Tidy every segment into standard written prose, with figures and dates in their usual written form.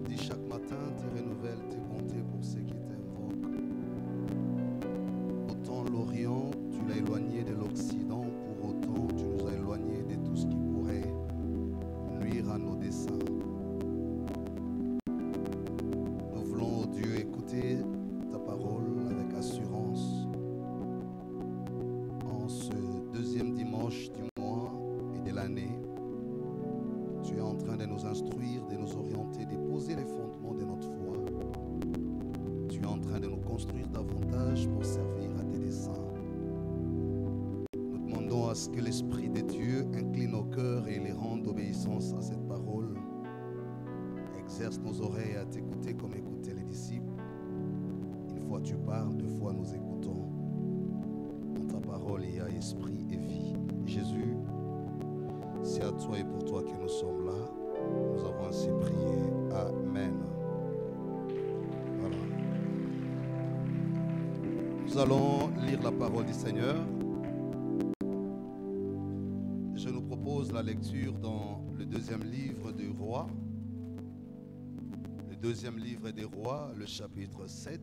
dis chaque matin, tu renouvelles tes bontés pour ceux qui t'invoquent. Autant l'Orient, tu l'as éloigné de l'Occident, pour autant tu nous as éloignés de tout ce qui pourrait nuire à nos desseins. Nous voulons, oh Dieu, écouter ta parole avec assurance. En ce deuxième dimanche du mois et de l'année, tu es en train de nous instruire, de nous orienter, de poser les fondements de notre foi. Tu es en train de nous construire davantage pour servir à tes desseins. Nous demandons à ce que l'Esprit de Dieu incline nos cœurs et les rende obéissance à cette parole. Exerce nos oreilles à t'écouter comme écoutaient les disciples. Une fois tu parles, deux fois nous écoutons. Dans ta parole, il y a esprit et vie. Jésus, c'est à toi et pour toi que nous sommes là. Nous avons ainsi prié. Amen. Voilà. Nous allons lire la parole du Seigneur. Je nous propose la lecture dans le deuxième livre des Rois. Le deuxième livre des Rois, le chapitre 7.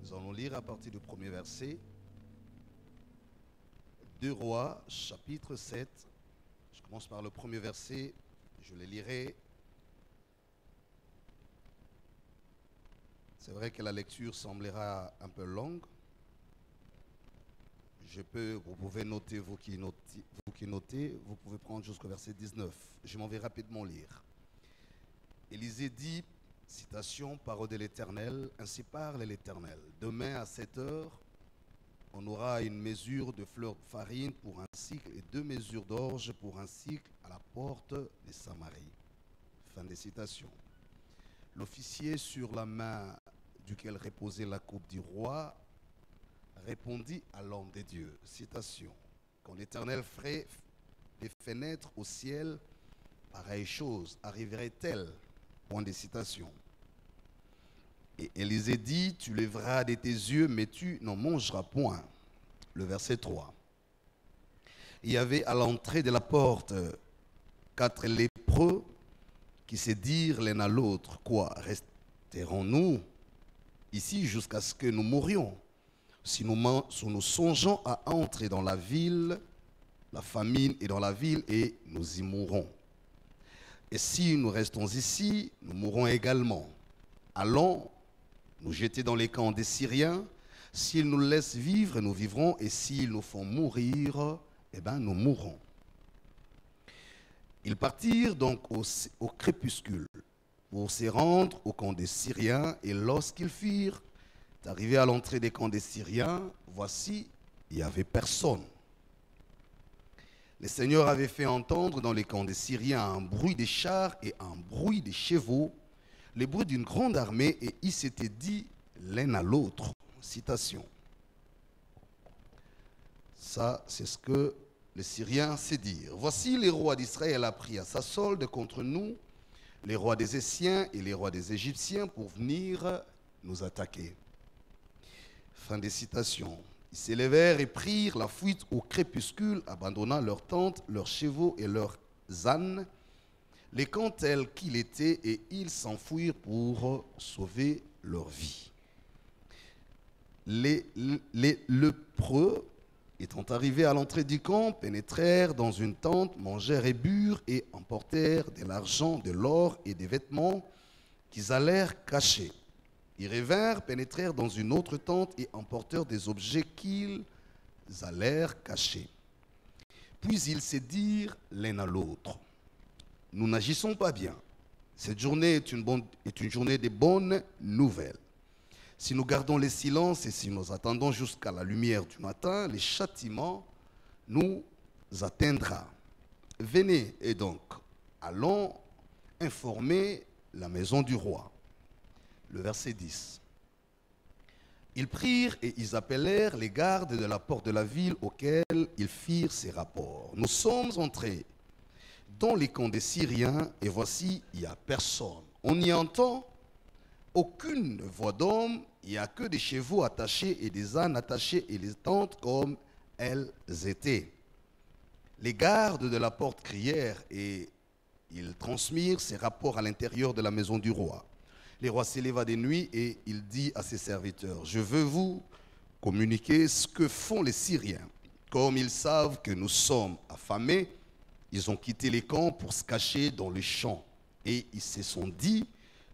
Nous allons lire à partir du premier verset. 2 Rois, chapitre 7. Je commence par le premier verset. Je le lirai. C'est vrai que la lecture semblera un peu longue. Vous pouvez noter, vous qui notez, vous pouvez prendre jusqu'au verset 19. Je m'en vais rapidement lire. Élisée dit, citation, parole de l'Éternel, ainsi parle l'Éternel. Demain à 7 heures, on aura une mesure de fleur de farine pour un cycle et 2 mesures d'orge pour un cycle à la porte de Samarie. Fin de citation. L'officier sur la main duquel reposait la coupe du roi répondit à l'homme de Dieu. Citation. Quand l'Éternel ferait des fenêtres au ciel, pareille chose arriverait-elle? Point de citation. Et Élisée dit, tu lèveras de tes yeux, mais tu n'en mangeras point. Le verset 3. Il y avait à l'entrée de la porte 4 lépreux qui se dirent l'un à l'autre, quoi, resterons-nous ici jusqu'à ce que nous mourions? Si nous songeons à entrer dans la ville, la famine est dans la ville et nous y mourrons. Et si nous restons ici, nous mourrons également. Allons nous jeter dans les camps des Syriens. S'ils nous laissent vivre, nous vivrons. Et s'ils nous font mourir, eh bien, nous mourrons. Ils partirent donc au crépuscule pour se rendre au camp des Syriens. Et lorsqu'ils furent arrivés à l'entrée des camps des Syriens, voici, il n'y avait personne. Le Seigneur avait fait entendre dans les camps des Syriens un bruit des chars et un bruit des chevaux, le bruit d'une grande armée, et ils s'étaient dit l'un à l'autre. Citation. Ça, c'est ce que les Syriens se dirent. Voici, les rois d'Israël a pris à sa solde contre nous les rois des Essiens et les rois des Égyptiens pour venir nous attaquer. Fin des citations. Ils s'élevèrent et prirent la fuite au crépuscule, abandonnant leurs tentes, leurs chevaux et leurs ânes, les camps tels qu'il était, et ils s'enfuirent pour sauver leur vie. Les lépreux, étant arrivés à l'entrée du camp, pénétrèrent dans une tente, mangèrent et burent, et emportèrent de l'argent, de l'or et des vêtements qu'ils allèrent cacher. Ils revinrent, pénétrèrent dans une autre tente et emportèrent des objets qu'ils allèrent cacher. Puis ils se dirent l'un à l'autre, nous n'agissons pas bien. Cette journée est une journée de bonnes nouvelles. Si nous gardons le silence et si nous attendons jusqu'à la lumière du matin, le châtiment nous atteindra. Venez et donc, allons informer la maison du roi. Le verset 10. Ils prirent et ils appelèrent les gardes de la porte de la ville auxquels ils firent ces rapports. Nous sommes entrés dans les camps des Syriens et voici, il n'y a personne. On n'y entend aucune voix d'homme, il n'y a que des chevaux attachés et des ânes attachés et les tentes comme elles étaient. Les gardes de la porte crièrent et Ils transmirent ces rapports à l'intérieur de la maison du roi. Le roi s'éleva de nuit et il dit à ses serviteurs, « Je veux vous communiquer ce que font les Syriens. Comme ils savent que nous sommes affamés, ils ont quitté les camps pour se cacher dans les champs. Et ils se sont dit,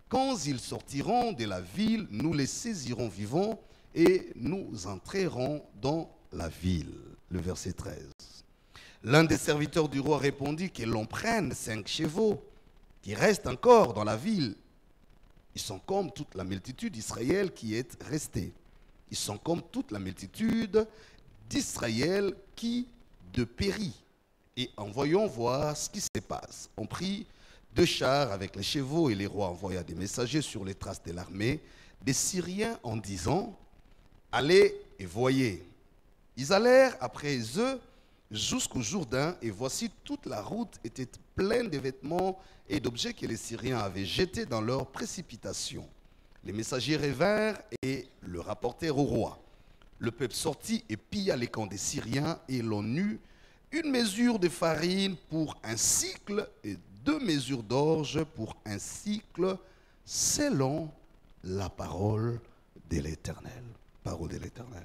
quand ils sortiront de la ville, nous les saisirons vivants et nous entrerons dans la ville. » Le verset 13. L'un des serviteurs du roi répondit que l'on prenne 5 chevaux qui restent encore dans la ville. Ils sont comme toute la multitude d'Israël qui est restée. Ils sont comme toute la multitude d'Israël qui de périt. Et en voyant voir ce qui se passe, on prit 2 chars avec les chevaux et le roi envoya des messagers sur les traces de l'armée des Syriens en disant, « Allez et voyez. » Ils allèrent après eux jusqu'au Jourdain, et voici toute la route était pleine de vêtements et d'objets que les Syriens avaient jetés dans leur précipitation. Les messagers revinrent et le rapportèrent au roi. Le peuple sortit et pilla les camps des Syriens, et l'on eut 1 mesure de farine pour 1 cycle et 2 mesures d'orge pour 1 cycle, selon la parole de l'Éternel. Parole de l'Éternel.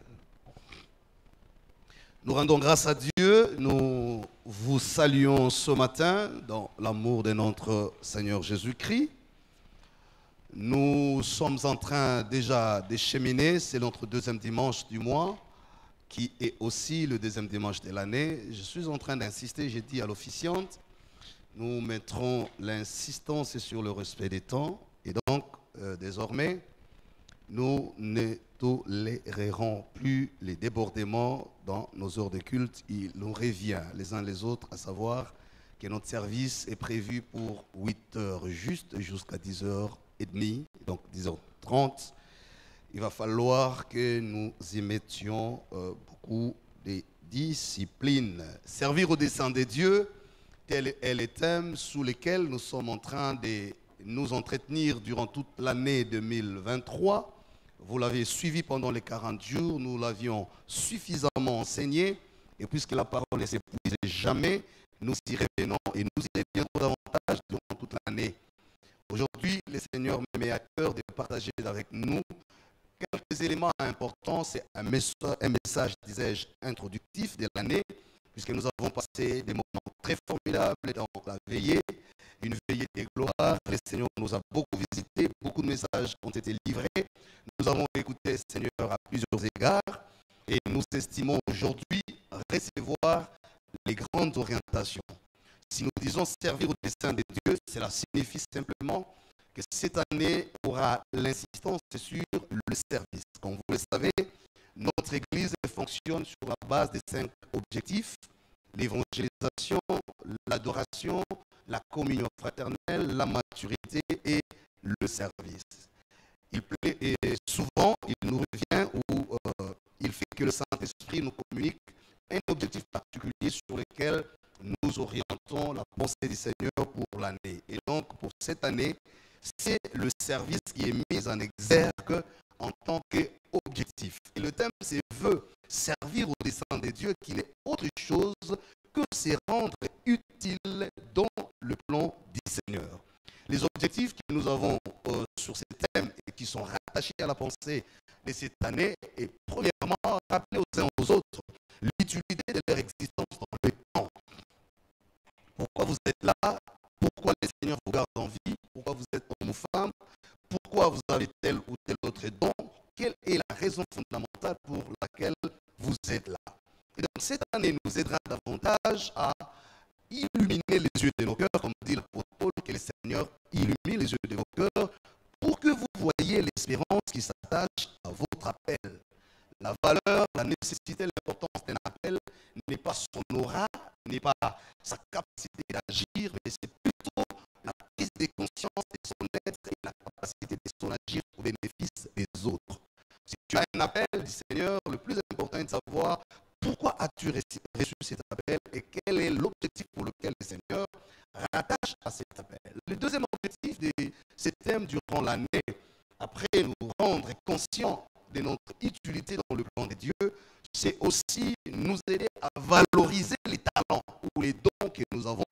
Nous rendons grâce à Dieu, nous vous saluons ce matin dans l'amour de notre Seigneur Jésus-Christ. Nous sommes en train déjà de cheminer, c'est notre 2e dimanche du mois, qui est aussi le 2e dimanche de l'année. Je suis en train d'insister, j'ai dit à l'officiante, nous mettrons l'insistance sur le respect des temps, et donc désormais, nous ne tolérerons plus les débordements dans nos heures de culte. Il nous revient les uns les autres à savoir que notre service est prévu pour 8 heures juste jusqu'à 10h30, donc 10h30. Il va falloir que nous y mettions beaucoup de discipline. Servir au dessein de Dieu, tel est le thème sous lequel nous sommes en train de nous entretenir durant toute l'année 2023. Vous l'avez suivi pendant les 40 jours, nous l'avions suffisamment enseigné, et puisque la parole ne s'épuise jamais, nous y revenons et nous y reviendrons davantage durant toute l'année. Aujourd'hui, le Seigneur me met à cœur de partager avec nous quelques éléments importants. C'est un message, disais-je, introductif de l'année, puisque nous avons passé des moments très formidables dans la veillée, une veillée de gloire. Le Seigneur nous a beaucoup visités, beaucoup de messages ont été livrés. Nous avons écouté le Seigneur à plusieurs égards et nous estimons aujourd'hui recevoir les grandes orientations. Si nous disons servir au dessein de Dieu, cela signifie simplement que cette année aura l'insistance sur le service. Comme vous le savez, notre Église fonctionne sur la base des 5 objectifs: l'évangélisation, l'adoration, la communion fraternelle, la maturité et le service. Et souvent, il nous revient où il fait que le Saint-Esprit nous communique un objectif particulier sur lequel nous orientons la pensée du Seigneur pour l'année. Et donc, pour cette année, c'est le service qui est mis en exergue en tant qu'objectif. Et le thème, c'est « Veut servir au dessein de Dieu » qui n'est autre chose que se rendre utile dans le plan du Seigneur. Les objectifs que nous avons sur ces thèmes et qui sont rattachés à la pensée de cette année est premièrement rappeler aux uns aux autres l'utilité de leur existence dans le temps. Pourquoi vous êtes là? Pourquoi le Seigneur vous garde en vie? Pourquoi vous êtes homme ou femme? Pourquoi vous avez tel ou tel autre don? Quelle est la raison fondamentale pour laquelle vous êtes là? Et donc cette année nous aidera davantage à illuminer les yeux de nos cœurs, comme dit l'apôtre Paul, que le Seigneur illumine les yeux de vos cœurs pour que vous voyez l'espérance qui s'attache à votre appel. La valeur, la nécessité, l'importance d'un appel n'est pas son aura, n'est pas sa capacité d'agir, mais c'est plutôt la prise de conscience de son être et la capacité de son agir au bénéfice des autres. Si tu as un appel du Seigneur, le plus important est de savoir pourquoi as-tu reçu cet appel et quel est l'objectif pour lequel le Seigneur rattache à cet appel. Le deuxième objectif de ces thèmes durant l'année, après nous rendre conscients de notre utilité dans le plan de Dieu, c'est aussi nous aider à valoriser les talents ou les dons que nous avons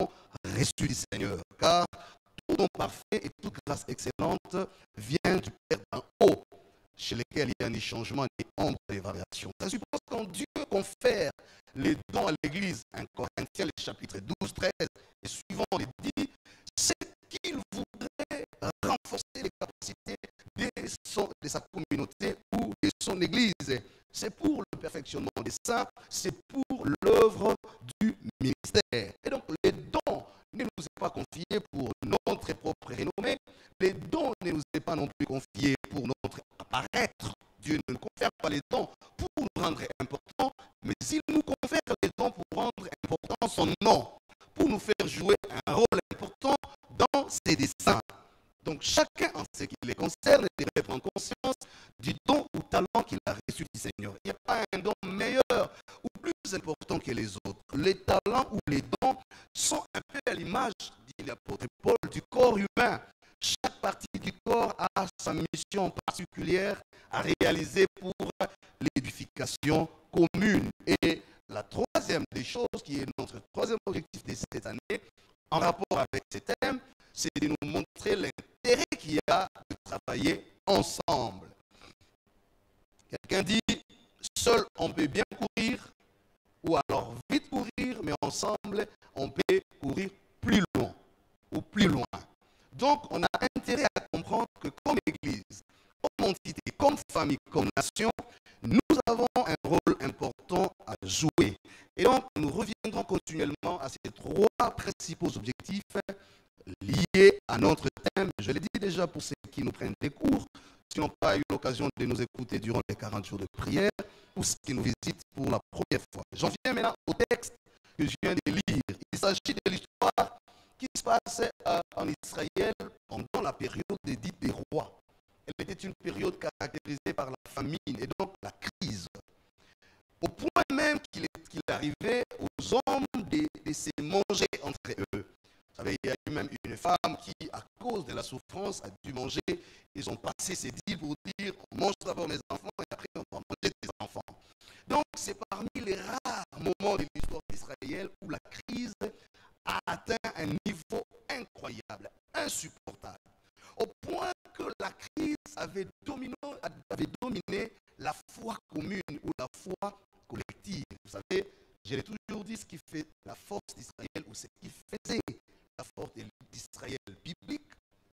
reçus du Seigneur. Car don parfait et toute grâce excellente vient du Père d'en haut, chez lequel il y a ni changement, ni ombre, ni variation. Ça suppose quand Dieu confère les dons à l'Église, 1 Corinthiens, les chapitres 12, 13 et suivant les dit, c'est qu'il voudrait renforcer les capacités de sa communauté ou de son Église. C'est pour le perfectionnement des saints, c'est pour l'œuvre du ministère. Et donc les dons ne nous est pas confiés pour notre propre renommée, les dons ne nous est pas non plus confiés pour notre apparaître. Dieu ne nous confère pas les dons pour nous rendre importants, mais il nous confère les dons pour rendre important son nom, pour nous faire jouer un rôle important dans ses desseins. Donc chacun en ce qui les concerne devrait prendre conscience du don ou talent qu'il a reçu du Seigneur. Il n'y a pas un don meilleur ou plus important que les autres. Les talents ou les dons sont un peu à l'image, dit l'apôtre Paul, du corps humain. Chaque partie du corps a sa mission particulière à réaliser pour l'édification commune. Et la troisième des choses, qui est notre troisième objectif de cette année, en rapport avec ces thèmes, c'est de nous montrer l'intérêt qu'il y a de travailler ensemble. Quelqu'un dit, seul on peut bien courir, ou alors vite courir, mais ensemble on peut courir plus loin, ou plus loin. Donc on a intérêt à comprendre que comme Église, comme entité, comme famille, comme nation, nous avons un rôle important à jouer. Et donc nous reviendrons continuellement à ces trois principaux objectifs liés à notre thème. Je l'ai dit déjà pour ceux qui nous prennent des cours, qui n'ont pas eu l'occasion de nous écouter durant les 40 jours de prière, ou ceux qui nous visitent pour la première fois. J'en viens maintenant au texte que je viens de lire. Il s'agit de l'histoire qui se passe en Israël pendant la période dite des rois. Elle était une période caractérisée par la famine et donc la crise. Au point même qu'il arrivait aux hommes de se manger entre eux. Vous savez, il y a eu même une femme qui, à cause de la souffrance, a dû manger. Ils ont passé ces deals pour dire, on mange d'abord mes enfants et après on va manger tes enfants. Donc c'est parmi les rares moments de l'histoire d'Israël où la crise a atteint un niveau incroyable, insupportable. Au point que la crise avait dominé la foi commune ou la foi collective. Vous savez, je l'ai toujours dit, ce qui fait la force d'Israël ou ce qui faisait la force d'Israël biblique,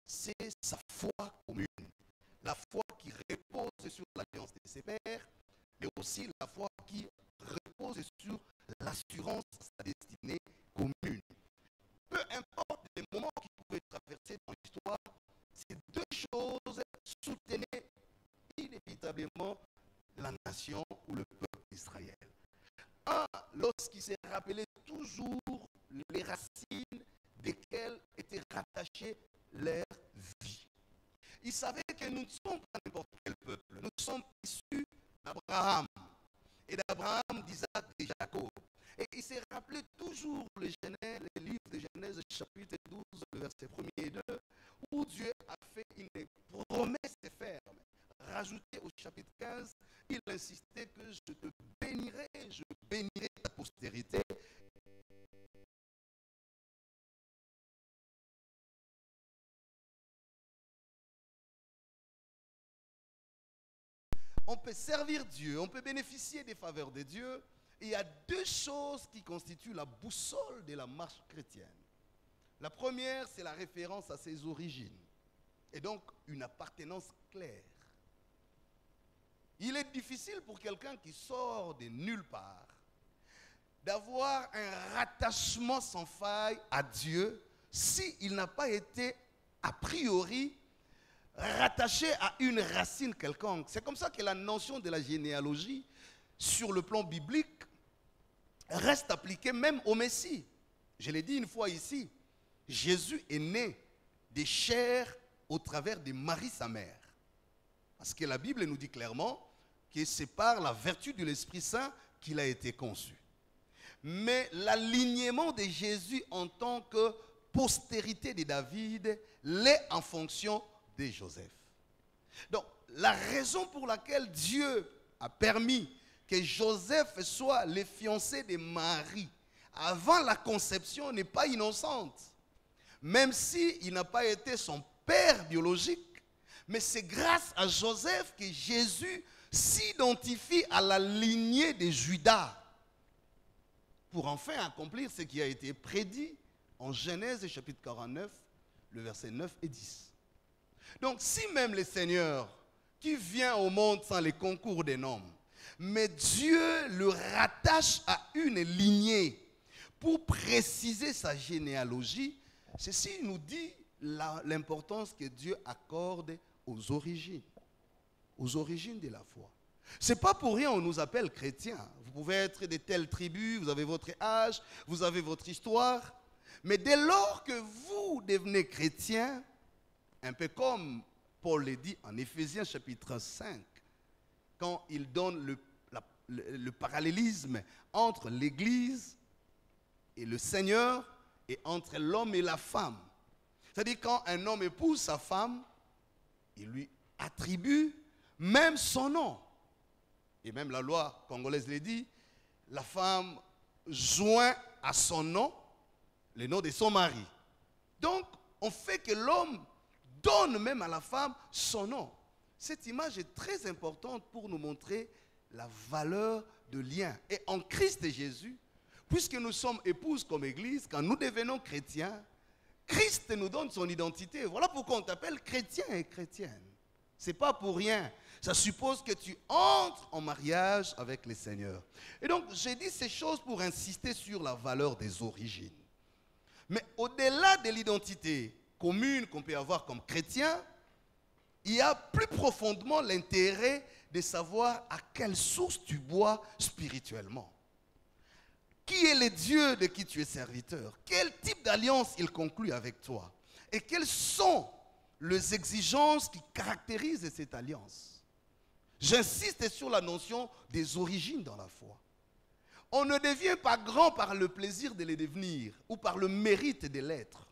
c'est sa foi commune. La foi qui repose sur l'alliance de ses pères, mais aussi la foi qui repose sur l'assurance de sa destinée commune. Peu importe les moments qui pouvaient traverser dans l'histoire, ces deux choses soutenaient inévitablement la nation ou le peuple d'Israël. Un, lorsqu'il s'est rappelé toujours les racines desquelles était rattachée leur vie. Il savait que nous ne sommes pas n'importe quel peuple. Nous sommes issus d'Abraham, et d'Abraham, d'Isaac et de Jacob. Et il s'est rappelé toujours le livre de Genèse, chapitre 12, le verset 1er et 2, où Dieu a fait une promesse ferme. Rajouté au chapitre 15, il insistait que je bénirai ta postérité. On peut servir Dieu, on peut bénéficier des faveurs de Dieu. Et il y a deux choses qui constituent la boussole de la marche chrétienne. La première, c'est la référence à ses origines. Et donc, une appartenance claire. Il est difficile pour quelqu'un qui sort de nulle part d'avoir un rattachement sans faille à Dieu s'il n'a pas été a priori rattaché à une racine quelconque. C'est comme ça que la notion de la généalogie sur le plan biblique reste appliquée même au Messie. Je l'ai dit une fois ici, Jésus est né des chairs au travers de Marie sa mère. Parce que la Bible nous dit clairement que c'est par la vertu de l'Esprit Saint qu'il a été conçu. Mais l'alignement de Jésus en tant que postérité de David l'est en fonction de Joseph. Donc, la raison pour laquelle Dieu a permis que Joseph soit le fiancé de Marie avant la conception n'est pas innocente. même s'il n'a pas été son père biologique, mais c'est grâce à Joseph que Jésus s'identifie à la lignée de Judas pour enfin accomplir ce qui a été prédit en Genèse chapitre 49, le verset 9 et 10. Donc si même le Seigneur qui vient au monde sans les concours des hommes, mais Dieu le rattache à une lignée pour préciser sa généalogie, ceci nous dit l'importance que Dieu accorde aux origines de la foi. Ce n'est pas pour rien qu'on nous appelle chrétiens. Vous pouvez être de telles tribus, vous avez votre âge, vous avez votre histoire, mais dès lors que vous devenez chrétien, un peu comme Paul le dit en Éphésiens chapitre 5, quand il donne le parallélisme entre l'Église et le Seigneur et entre l'homme et la femme. C'est-à-dire quand un homme épouse sa femme, il lui attribue même son nom. Et même la loi congolaise le dit, la femme joint à son nom le nom de son mari. Donc, on fait que l'homme donne même à la femme son nom. Cette image est très importante pour nous montrer la valeur de lien. Et en Christ Jésus, puisque nous sommes épouses comme Église, quand nous devenons chrétiens, Christ nous donne son identité. Voilà pourquoi on t'appelle chrétien et chrétienne. Ce n'est pas pour rien. Ça suppose que tu entres en mariage avec le Seigneur. Et donc, j'ai dit ces choses pour insister sur la valeur des origines. Mais au-delà de l'identité commune qu'on peut avoir comme chrétien, il y a plus profondément l'intérêt de savoir à quelle source tu bois spirituellement. Qui est le Dieu de qui tu es serviteur? Quel type d'alliance il conclut avec toi? Et quelles sont les exigences qui caractérisent cette alliance? J'insiste sur la notion des origines dans la foi. On ne devient pas grand par le plaisir de le devenir ou par le mérite de l'être.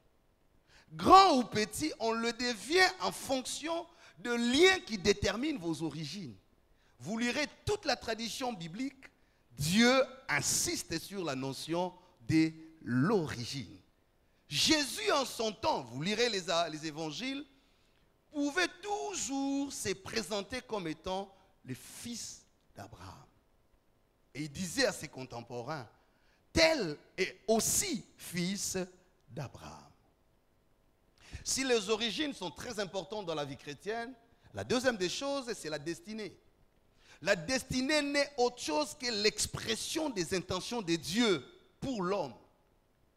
Grand ou petit, on le devient en fonction de liens qui déterminent vos origines. Vous lirez toute la tradition biblique, Dieu insiste sur la notion de l'origine. Jésus en son temps, vous lirez les évangiles, pouvait toujours se présenter comme étant le fils d'Abraham. Et il disait à ses contemporains, tel est aussi fils d'Abraham. Si les origines sont très importantes dans la vie chrétienne, la deuxième des choses, c'est la destinée. La destinée n'est autre chose que l'expression des intentions de Dieu pour l'homme.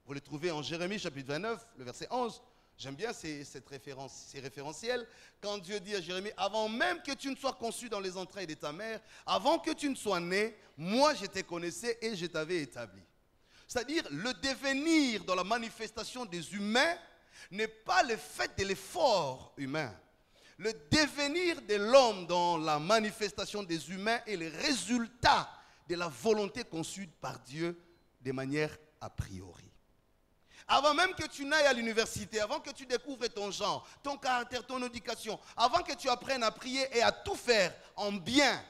Vous le trouvez en Jérémie chapitre 29, le verset 11. J'aime bien ces référentiels. Quand Dieu dit à Jérémie, avant même que tu ne sois conçu dans les entrailles de ta mère, avant que tu ne sois né, moi je te connaissais et je t'avais établi. C'est-à-dire, le devenir dans la manifestation des humains n'est pas le fait de l'effort humain. Le devenir de l'homme dans la manifestation des humains est le résultat de la volonté conçue par Dieu de manière a priori. Avant même que tu n'ailles à l'université, avant que tu découvres ton genre, ton caractère, ton éducation, avant que tu apprennes à prier et à tout faire en bien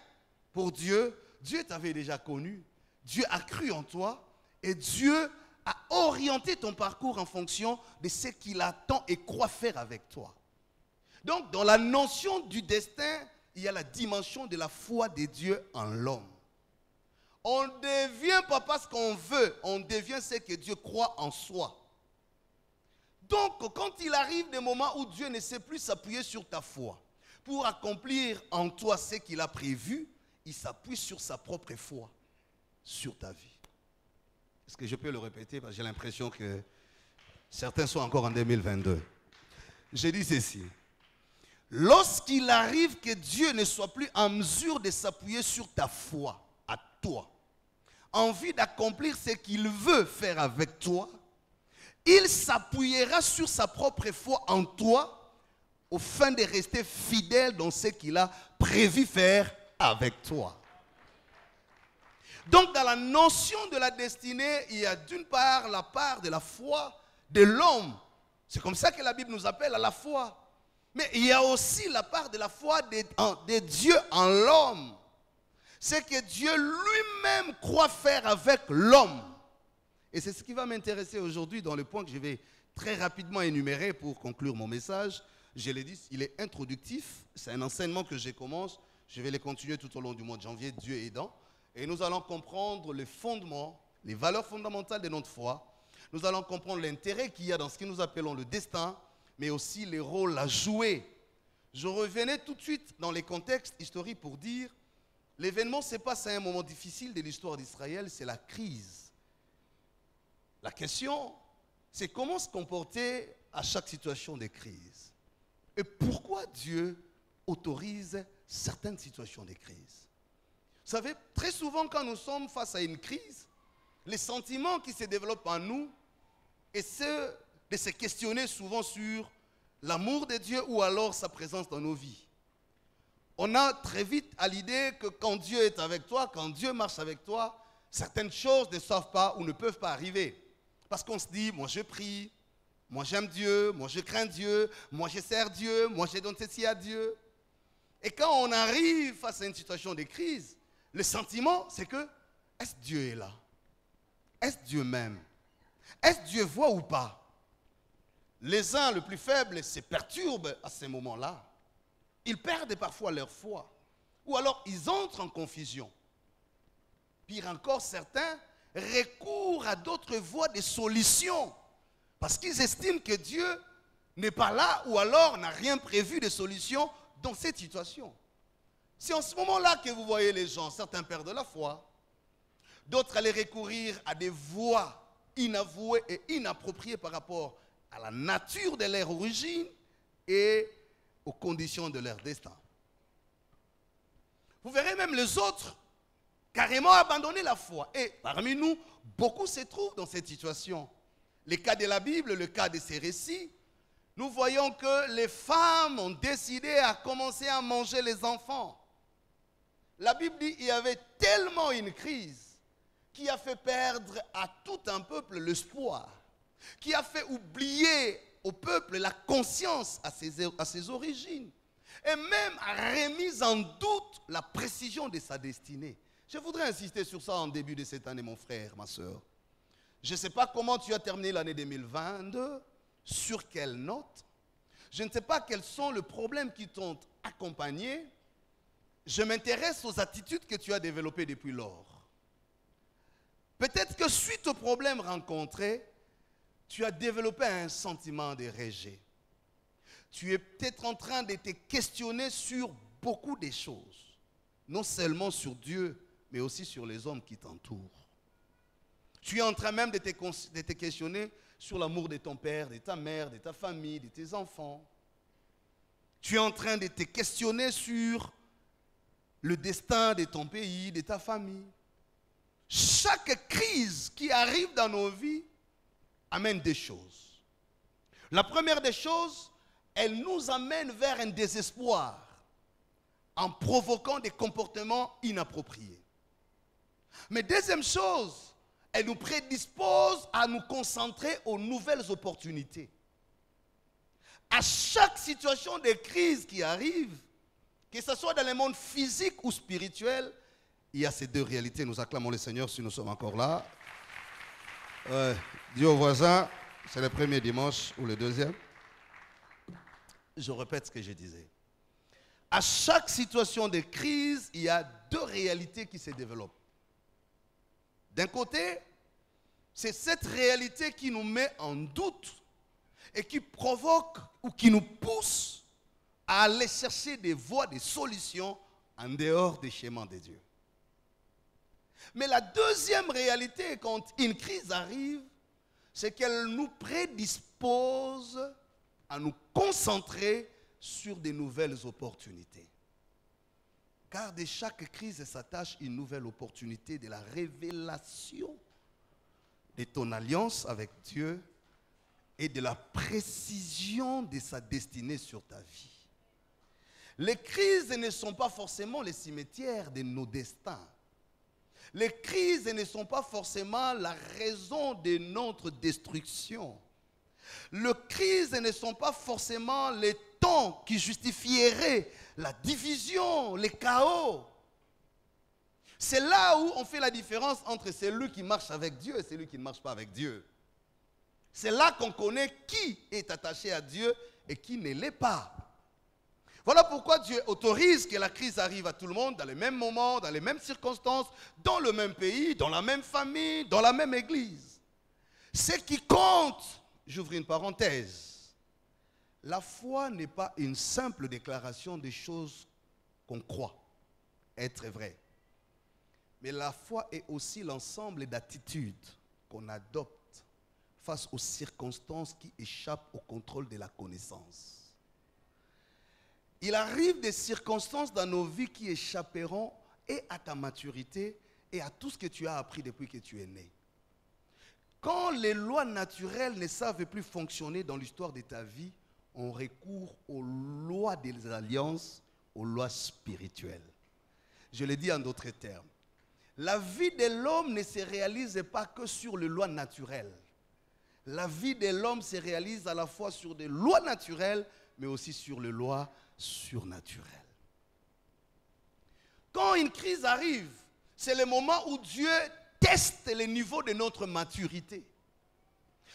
pour Dieu, Dieu t'avait déjà connu, Dieu a cru en toi et Dieu a orienté ton parcours en fonction de ce qu'il attend et croit faire avec toi. Donc, dans la notion du destin, il y a la dimension de la foi de Dieu en l'homme. On ne devient pas parce qu'on veut, on devient ce que Dieu croit en soi. Donc, quand il arrive des moments où Dieu ne sait plus s'appuyer sur ta foi pour accomplir en toi ce qu'il a prévu, il s'appuie sur sa propre foi, sur ta vie. Est-ce que je peux le répéter? Parce que j'ai l'impression que certains sont encore en 2022. Je dis ceci. Lorsqu'il arrive que Dieu ne soit plus en mesure de s'appuyer sur ta foi, à toi, en vue d'accomplir ce qu'il veut faire avec toi, il s'appuiera sur sa propre foi en toi, au fin de rester fidèle dans ce qu'il a prévu faire avec toi. Donc, dans la notion de la destinée, il y a d'une part la part de la foi de l'homme. C'est comme ça que la Bible nous appelle à la foi. Mais il y a aussi la part de la foi de Dieu en l'homme. C'est que Dieu lui-même croit faire avec l'homme. Et c'est ce qui va m'intéresser aujourd'hui dans le point que je vais très rapidement énumérés pour conclure mon message. Je l'ai dit, il est introductif. C'est un enseignement que je commence. Je vais les continuer tout au long du mois de janvier, Dieu aidant. Et nous allons comprendre les fondements, les valeurs fondamentales de notre foi. Nous allons comprendre l'intérêt qu'il y a dans ce que nous appelons le destin, mais aussi les rôles à jouer. Je revenais tout de suite dans les contextes historiques pour dire l'événement se passe à un moment difficile de l'histoire d'Israël, c'est la crise. La question, c'est comment se comporter à chaque situation de crise. Et pourquoi Dieu autorise certaines situations de crise. Vous savez, très souvent quand nous sommes face à une crise, les sentiments qui se développent en nous et ceux de se questionner souvent sur l'amour de Dieu ou alors sa présence dans nos vies. On a très vite à l'idée que quand Dieu est avec toi, quand Dieu marche avec toi, certaines choses ne savent pas ou ne peuvent pas arriver. Parce qu'on se dit, moi je prie, moi j'aime Dieu, moi je crains Dieu, moi je sers Dieu, moi je donne ceci à Dieu. Et quand on arrive face à une situation de crise, le sentiment c'est que, est-ce que Dieu est là? Est-ce que Dieu m'aime? Est-ce que Dieu voit ou pas? Les uns, le plus faible, se perturbent à ces moments-là. Ils perdent parfois leur foi. Ou alors, ils entrent en confusion. Pire encore, certains recourent à d'autres voies de solutions. Parce qu'ils estiment que Dieu n'est pas là ou alors n'a rien prévu de solution dans cette situation. C'est en ce moment-là que vous voyez les gens, certains perdent la foi. D'autres allaient recourir à des voies inavouées et inappropriées par rapport à la nature de leur origine et aux conditions de leur destin. Vous verrez même les autres carrément abandonner la foi. Et parmi nous, beaucoup se trouvent dans cette situation. Les cas de la Bible, le cas de ces récits, nous voyons que les femmes ont décidé à commencer à manger les enfants. La Bible dit qu'il y avait tellement une crise qui a fait perdre à tout un peuple l'espoir, qui a fait oublier au peuple la conscience à ses origines, et même a remis en doute la précision de sa destinée. Je voudrais insister sur ça en début de cette année, mon frère, ma soeur. Je ne sais pas comment tu as terminé l'année 2022, sur quelle note. Je ne sais pas quels sont les problèmes qui t'ont accompagné. Je m'intéresse aux attitudes que tu as développées depuis lors. Peut-être que suite aux problèmes rencontrés, tu as développé un sentiment de rejet. Tu es peut-être en train de te questionner sur beaucoup de choses. Non seulement sur Dieu, mais aussi sur les hommes qui t'entourent. Tu es en train même de te questionner sur l'amour de ton père, de ta mère, de ta famille, de tes enfants. Tu es en train de te questionner sur le destin de ton pays, de ta famille. Chaque crise qui arrive dans nos vies amène des choses. La première des choses, elle nous amène vers un désespoir en provoquant des comportements inappropriés. Mais deuxième chose, elle nous prédispose à nous concentrer aux nouvelles opportunités. À chaque situation de crise qui arrive, que ce soit dans le monde physique ou spirituel, il y a ces deux réalités. Nous acclamons le Seigneur si nous sommes encore là. Dis au voisin, c'est le premier dimanche ou le deuxième. Je répète ce que je disais. À chaque situation de crise, il y a deux réalités qui se développent. D'un côté, c'est cette réalité qui nous met en doute et qui provoque ou qui nous pousse à aller chercher des voies, des solutions en dehors des schémas de Dieu. Mais la deuxième réalité, quand une crise arrive, c'est qu'elle nous prédispose à nous concentrer sur des nouvelles opportunités. Car de chaque crise s'attache une nouvelle opportunité de la révélation de ton alliance avec Dieu et de la précision de sa destinée sur ta vie. Les crises ne sont pas forcément les cimetières de nos destins. Les crises ne sont pas forcément la raison de notre destruction. Les crises ne sont pas forcément les temps qui justifieraient la division, les chaos. C'est là où on fait la différence entre celui qui marche avec Dieu et celui qui ne marche pas avec Dieu. C'est là qu'on connaît qui est attaché à Dieu et qui ne l'est pas. Voilà pourquoi Dieu autorise que la crise arrive à tout le monde, dans les mêmes moments, dans les mêmes circonstances, dans le même pays, dans la même famille, dans la même église. Ce qui compte, j'ouvre une parenthèse, la foi n'est pas une simple déclaration des choses qu'on croit être vraies. Mais la foi est aussi l'ensemble d'attitudes qu'on adopte face aux circonstances qui échappent au contrôle de la connaissance. Il arrive des circonstances dans nos vies qui échapperont et à ta maturité et à tout ce que tu as appris depuis que tu es né. Quand les lois naturelles ne savent plus fonctionner dans l'histoire de ta vie, on recourt aux lois des alliances, aux lois spirituelles. Je le dis en d'autres termes. La vie de l'homme ne se réalise pas que sur les lois naturelles. La vie de l'homme se réalise à la fois sur des lois naturelles, mais aussi sur les lois surnaturelles. Quand une crise arrive, c'est le moment où Dieu teste le niveau de notre maturité.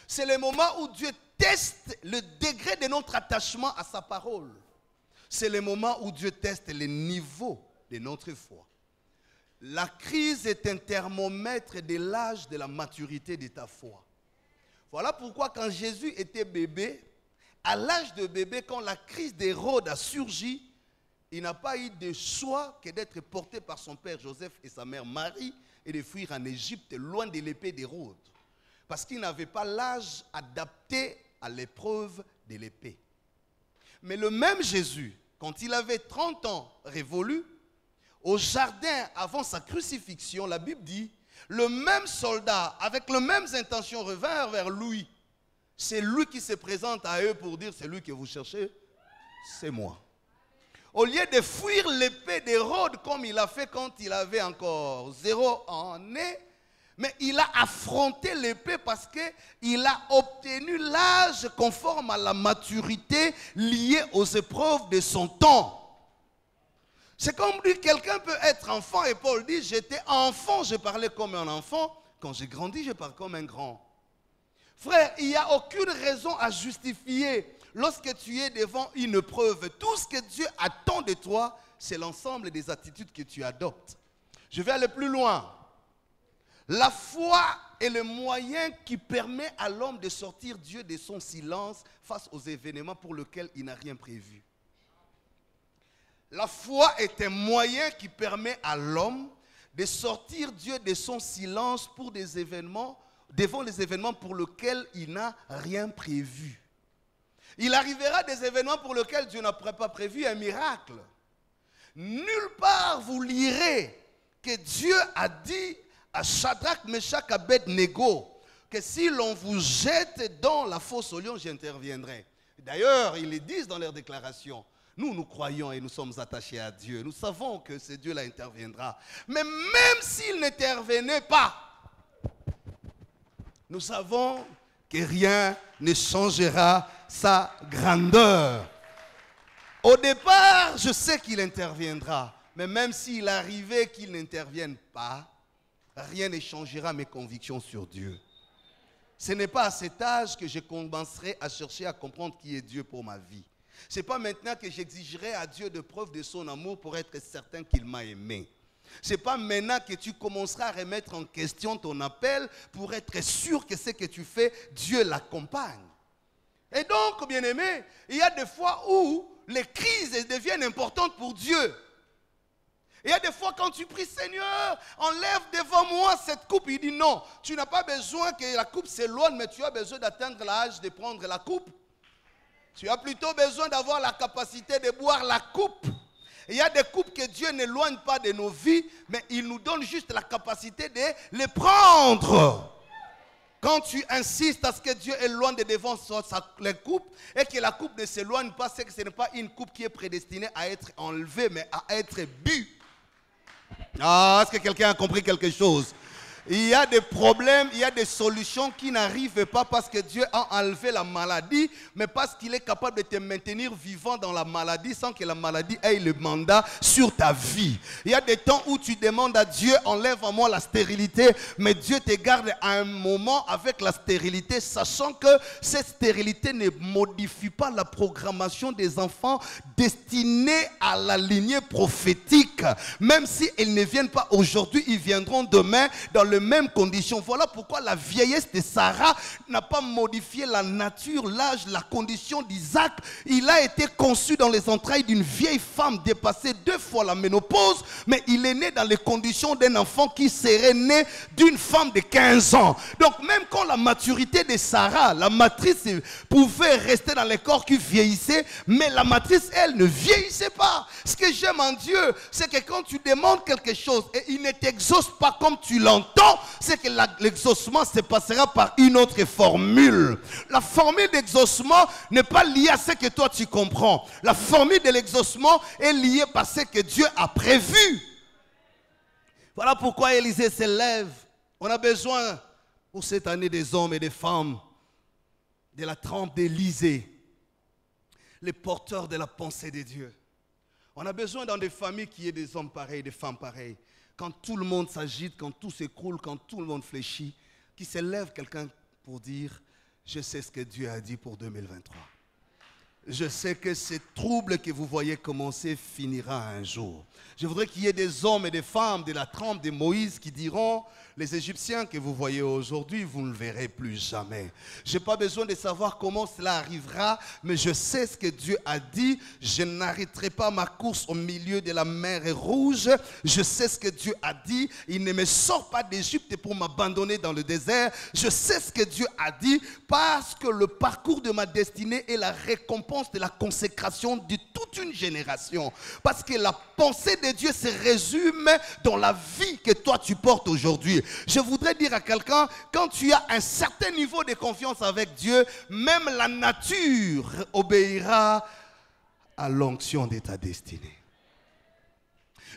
C'est le moment où Dieu teste le degré de notre attachement à sa parole. C'est le moment où Dieu teste le niveau de notre foi. La crise est un thermomètre de l'âge de la maturité de ta foi. Voilà pourquoi quand Jésus était bébé, à l'âge de bébé, quand la crise d'Hérode a surgi, il n'a pas eu de choix que d'être porté par son père Joseph et sa mère Marie et de fuir en Égypte loin de l'épée d'Hérode. Parce qu'il n'avait pas l'âge adapté à l'épreuve de l'épée. Mais le même Jésus, quand il avait 30 ans révolus, au jardin avant sa crucifixion, la Bible dit, le même soldat avec les mêmes intentions revinrent vers lui. C'est lui qui se présente à eux pour dire, c'est lui que vous cherchez, c'est moi. Au lieu de fuir l'épée d'Hérode comme il a fait quand il avait encore 0 ans né, mais il a affronté l'épée parce qu'il a obtenu l'âge conforme à la maturité liée aux épreuves de son temps. C'est comme lui, quelqu'un peut être enfant et Paul dit, j'étais enfant, je parlais comme un enfant, quand j'ai grandi, je parle comme un grand. Frère, il n'y a aucune raison à justifier lorsque tu es devant une épreuve. Tout ce que Dieu attend de toi, c'est l'ensemble des attitudes que tu adoptes. Je vais aller plus loin. La foi est le moyen qui permet à l'homme de sortir Dieu de son silence face aux événements pour lesquels il n'a rien prévu. La foi est un moyen qui permet à l'homme de sortir Dieu de son silence pour des événements, devant les événements pour lesquels il n'a rien prévu. Il arrivera des événements pour lesquels Dieu n'a pas prévu un miracle. Nulle part vous lirez que Dieu a dit à Shadrach, Meshach, Abed-Nego que si l'on vous jette dans la fosse au lion, j'interviendrai. D'ailleurs, ils le disent dans leur déclaration. Nous croyons et nous sommes attachés à Dieu. Nous savons que ce Dieu-là interviendra. Mais même s'il n'intervenait pas, nous savons que rien ne changera sa grandeur. Au départ, je sais qu'il interviendra. Mais même s'il arrivait qu'il n'intervienne pas, rien ne changera mes convictions sur Dieu. Ce n'est pas à cet âge que je commencerai à chercher à comprendre qui est Dieu pour ma vie. Ce n'est pas maintenant que j'exigerai à Dieu de preuves de son amour pour être certain qu'il m'a aimé. Ce n'est pas maintenant que tu commenceras à remettre en question ton appel pour être sûr que ce que tu fais, Dieu l'accompagne. Et donc, bien-aimé, il y a des fois où les crises deviennent importantes pour Dieu. Il y a des fois quand tu pries, Seigneur, enlève devant moi cette coupe. Il dit non, tu n'as pas besoin que la coupe s'éloigne, mais tu as besoin d'atteindre l'âge de prendre la coupe. Tu as plutôt besoin d'avoir la capacité de boire la coupe. Il y a des coupes que Dieu n'éloigne pas de nos vies, mais il nous donne juste la capacité de les prendre. Quand tu insistes à ce que Dieu éloigne de devant les coupes et que la coupe ne s'éloigne pas, c'est que ce n'est pas une coupe qui est prédestinée à être enlevée, mais à être bu. Ah, est-ce que quelqu'un a compris quelque chose? Il y a des problèmes, il y a des solutions qui n'arrivent pas parce que Dieu a enlevé la maladie, mais parce qu'il est capable de te maintenir vivant dans la maladie sans que la maladie ait le mandat sur ta vie. Il y a des temps où tu demandes à Dieu, enlève en moi la stérilité, mais Dieu te garde à un moment avec la stérilité, sachant que cette stérilité ne modifie pas la programmation des enfants destinés à la lignée prophétique. Même si ils ne viennent pas aujourd'hui, ils viendront demain dans les mêmes conditions. Voilà pourquoi la vieillesse de Sarah n'a pas modifié la nature, l'âge, la condition d'Isaac. Il a été conçu dans les entrailles d'une vieille femme dépassée 2 fois la ménopause, mais il est né dans les conditions d'un enfant qui serait né d'une femme de 15 ans. Donc même quand la maturité de Sarah, la matrice pouvait rester dans les corps qui vieillissaient, mais la matrice, elle, ne vieillissait pas. Ce que j'aime en Dieu, c'est que quand tu demandes quelque chose et il ne t'exauce pas comme tu l'entends, c'est que l'exaucement se passera par une autre formule. La formule d'exaucement n'est pas liée à ce que toi tu comprends. La formule de l'exaucement est liée par ce que Dieu a prévu. Voilà pourquoi Élisée se lève. On a besoin pour cette année des hommes et des femmes de la trempe d'Élisée, les porteurs de la pensée de Dieu. On a besoin dans des familles qu'il y ait des hommes pareils, des femmes pareilles. Quand tout le monde s'agite, quand tout s'écroule, quand tout le monde fléchit, qui se lève quelqu'un pour dire, je sais ce que Dieu a dit pour 2023. Je sais que ce trouble que vous voyez commencer finira un jour. Je voudrais qu'il y ait des hommes et des femmes de la trempe de Moïse qui diront, les Égyptiens que vous voyez aujourd'hui, vous ne le verrez plus jamais. Je n'ai pas besoin de savoir comment cela arrivera, mais je sais ce que Dieu a dit. Je n'arrêterai pas ma course au milieu de la mer Rouge. Je sais ce que Dieu a dit. Il ne me sort pas d'Égypte pour m'abandonner dans le désert. Je sais ce que Dieu a dit parce que le parcours de ma destinée est la récompense de la consécration de toute une génération. Parce que la pensée de Dieu se résume dans la vie que toi tu portes aujourd'hui. Je voudrais dire à quelqu'un, quand tu as un certain niveau de confiance avec Dieu, même la nature obéira à l'onction de ta destinée.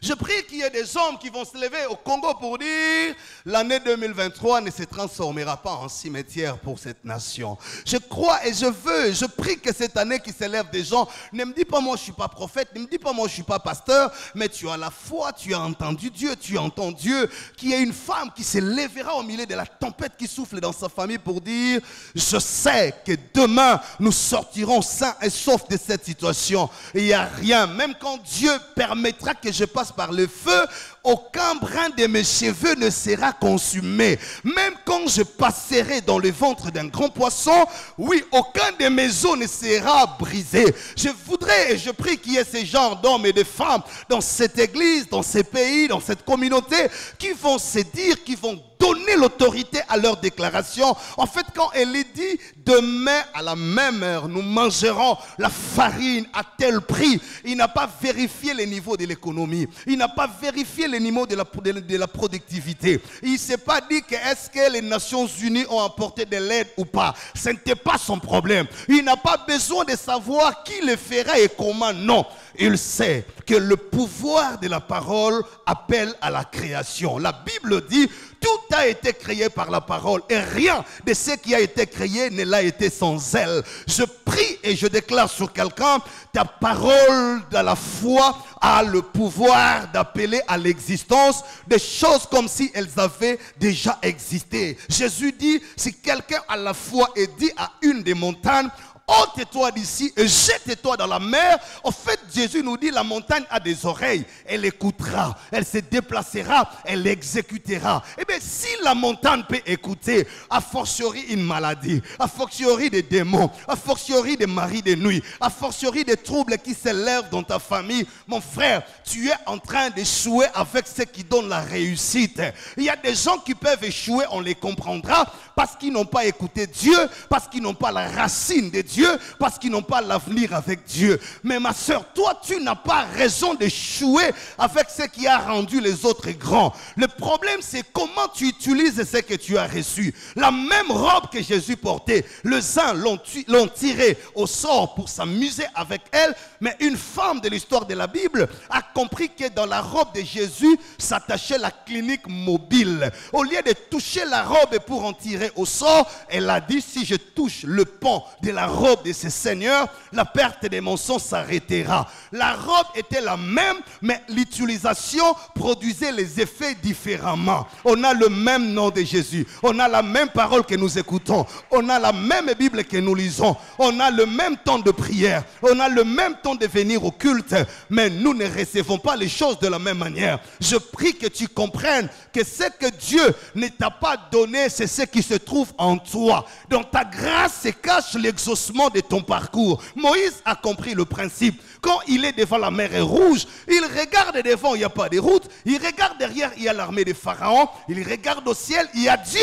Je prie qu'il y ait des hommes qui vont se lever au Congo pour dire l'année 2023 ne se transformera pas en cimetière pour cette nation. Je crois et je prie que cette année qui s'élève des gens, ne me dis pas moi je ne suis pas prophète, ne me dis pas moi je ne suis pas pasteur, mais tu as la foi, tu as entendu Dieu, tu entends Dieu, qu'il y ait une femme qui se lèvera au milieu de la tempête qui souffle dans sa famille pour dire je sais que demain nous sortirons sains et saufs de cette situation. Il n'y a rien, même quand Dieu permettra que je passe par le feu, aucun brin de mes cheveux ne sera consumé. Même quand je passerai dans le ventre d'un grand poisson, oui, aucun de mes os ne sera brisé. Je voudrais et je prie qu'il y ait ces gens d'hommes et de femmes dans cette église, dans ces pays, dans cette communauté, qui vont se dire, qui vont donner l'autorité à leur déclaration. En fait, quand elle est dit, demain à la même heure, nous mangerons la farine à tel prix, il n'a pas vérifié les niveaux de l'économie. Il n'a pas vérifié les niveaux de la productivité. Il ne s'est pas dit que est-ce que les Nations Unies ont apporté de l'aide ou pas. Ce n'était pas son problème. Il n'a pas besoin de savoir qui le fera et comment. Non. Il sait que le pouvoir de la parole appelle à la création. La Bible dit, tout a été créé par la parole et rien de ce qui a été créé ne l'a été sans elle. Je prie et je déclare sur quelqu'un, ta parole de la foi a le pouvoir d'appeler à l'existence des choses comme si elles avaient déjà existé. Jésus dit, si quelqu'un a la foi et dit à une des montagnes, ôte-toi d'ici et jette-toi dans la mer. En fait, Jésus nous dit, la montagne a des oreilles. Elle écoutera, elle se déplacera, elle exécutera. Eh bien, si la montagne peut écouter, a fortiori une maladie, a fortiori des démons, a fortiori des maris de nuit, a fortiori des troubles qui s'élèvent dans ta famille, mon frère, tu es en train d'échouer avec ce qui donne la réussite. Il y a des gens qui peuvent échouer, on les comprendra, parce qu'ils n'ont pas écouté Dieu, parce qu'ils n'ont pas la racine de Dieu, Dieu parce qu'ils n'ont pas l'avenir avec Dieu. Mais ma soeur, toi, tu n'as pas raison d'échouer avec ce qui a rendu les autres grands. Le problème, c'est comment tu utilises ce que tu as reçu. La même robe que Jésus portait, les uns l'ont tirée au sort pour s'amuser avec elle, mais une femme de l'histoire de la Bible a compris que dans la robe de Jésus s'attachait la clinique mobile. Au lieu de toucher la robe pour en tirer au sort, elle a dit, si je touche le pan de la robe de ce Seigneur, la perte de mon sang s'arrêtera. La robe était la même, mais l'utilisation produisait les effets différemment. On a le même nom de Jésus, on a la même parole que nous écoutons, on a la même Bible que nous lisons, on a le même temps de prière, on a le même temps de venir au culte, mais nous ne recevons pas les choses de la même manière. Je prie que tu comprennes que ce que Dieu ne t'a pas donné, c'est ce qui se trouve en toi. Dans ta grâce se cache l'exaucement de ton parcours. Moïse a compris le principe. Quand il est devant la mer Rouge, il regarde devant, il n'y a pas de route. Il regarde derrière, il y a l'armée de Pharaon. Il regarde au ciel, il y a Dieu.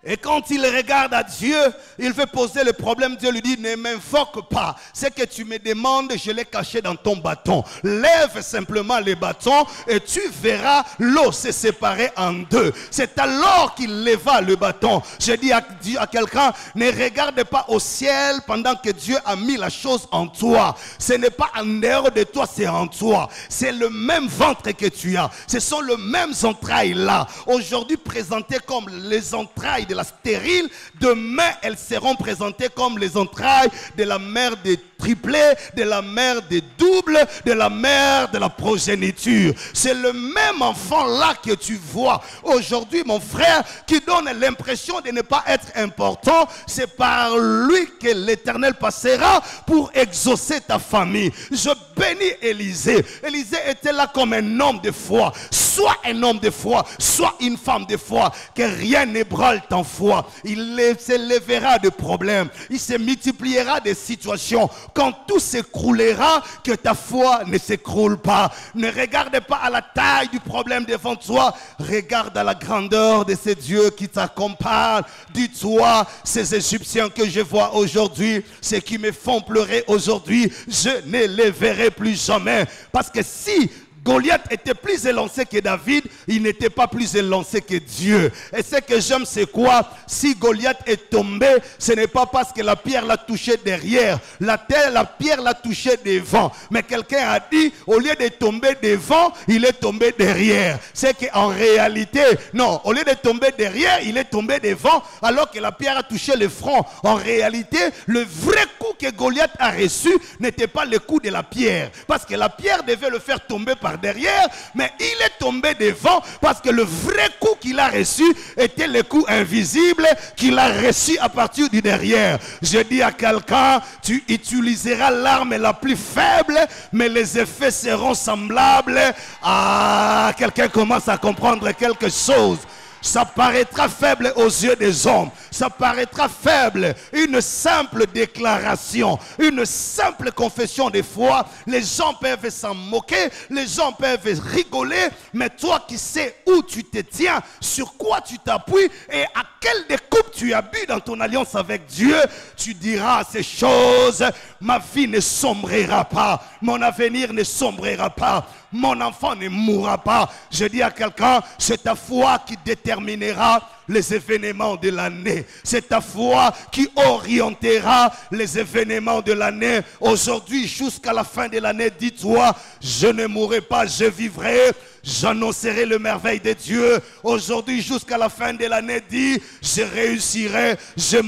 Et quand il regarde à Dieu, il veut poser le problème. Dieu lui dit, ne m'invoque pas. Ce que tu me demandes, je l'ai caché dans ton bâton. Lève simplement les bâtons et tu verras l'eau se séparer en deux. C'est alors qu'il leva le bâton. Je dis à quelqu'un, ne regarde pas au ciel pendant que Dieu a mis la chose en toi. Ce n'est pas en dehors de toi, c'est en toi. C'est le même ventre que tu as. Ce sont les mêmes entrailles là. Aujourd'hui présentées comme les entrailles de la stérile, demain elles seront présentées comme les entrailles de la mère des triplés, de la mère des doubles, de la mère de la progéniture. C'est le même enfant là que tu vois aujourd'hui, mon frère, qui donne l'impression de ne pas être important. C'est par lui que l'Éternel passera pour exaucer ta famille. Je bénis Élisée. Élisée était là comme un homme de foi. Soit un homme de foi, soit une femme de foi, que rien n'ébranle ta foi. Il s'élèvera de problèmes, il se multipliera des situations. Quand tout s'écroulera, que ta foi ne s'écroule pas. Ne regarde pas à la taille du problème devant toi, regarde à la grandeur de ces dieux qui t'accompagnent. Dis-toi, ces Égyptiens que je vois aujourd'hui, ceux qui me font pleurer aujourd'hui, je ne les verrai plus jamais. Parce que si Goliath était plus élancé que David, il n'était pas plus élancé que Dieu. Et ce que j'aime, c'est quoi? Si Goliath est tombé, ce n'est pas parce que la pierre l'a touché derrière. La pierre l'a touché devant. Mais quelqu'un a dit, au lieu de tomber devant, il est tombé derrière. C'est qu'en réalité, non, au lieu de tomber derrière, il est tombé devant, alors que la pierre a touché le front. En réalité, le vrai coup que Goliath a reçu n'était pas le coup de la pierre. Parce que la pierre devait le faire tomber par derrière, mais il est tombé devant parce que le vrai coup qu'il a reçu était le coup invisible qu'il a reçu à partir du derrière. Je dis à quelqu'un, tu utiliseras l'arme la plus faible, mais les effets seront semblables. Ah, quelqu'un commence à comprendre quelque chose. Ça paraîtra faible aux yeux des hommes. Ça paraîtra faible. Une simple déclaration, une simple confession de foi. Les gens peuvent s'en moquer, les gens peuvent rigoler. Mais toi qui sais où tu te tiens, sur quoi tu t'appuies et à quelle découpe tu as bu dans ton alliance avec Dieu, tu diras ces choses. Ma vie ne sombrera pas. Mon avenir ne sombrera pas. Mon enfant ne mourra pas. Je dis à quelqu'un, c'est ta foi qui déterminera les événements de l'année. C'est ta foi qui orientera les événements de l'année. Aujourd'hui, jusqu'à la fin de l'année, dis-toi, je ne mourrai pas, je vivrai. J'annoncerai le merveille de Dieu. Aujourd'hui, jusqu'à la fin de l'année, dis, je réussirai, je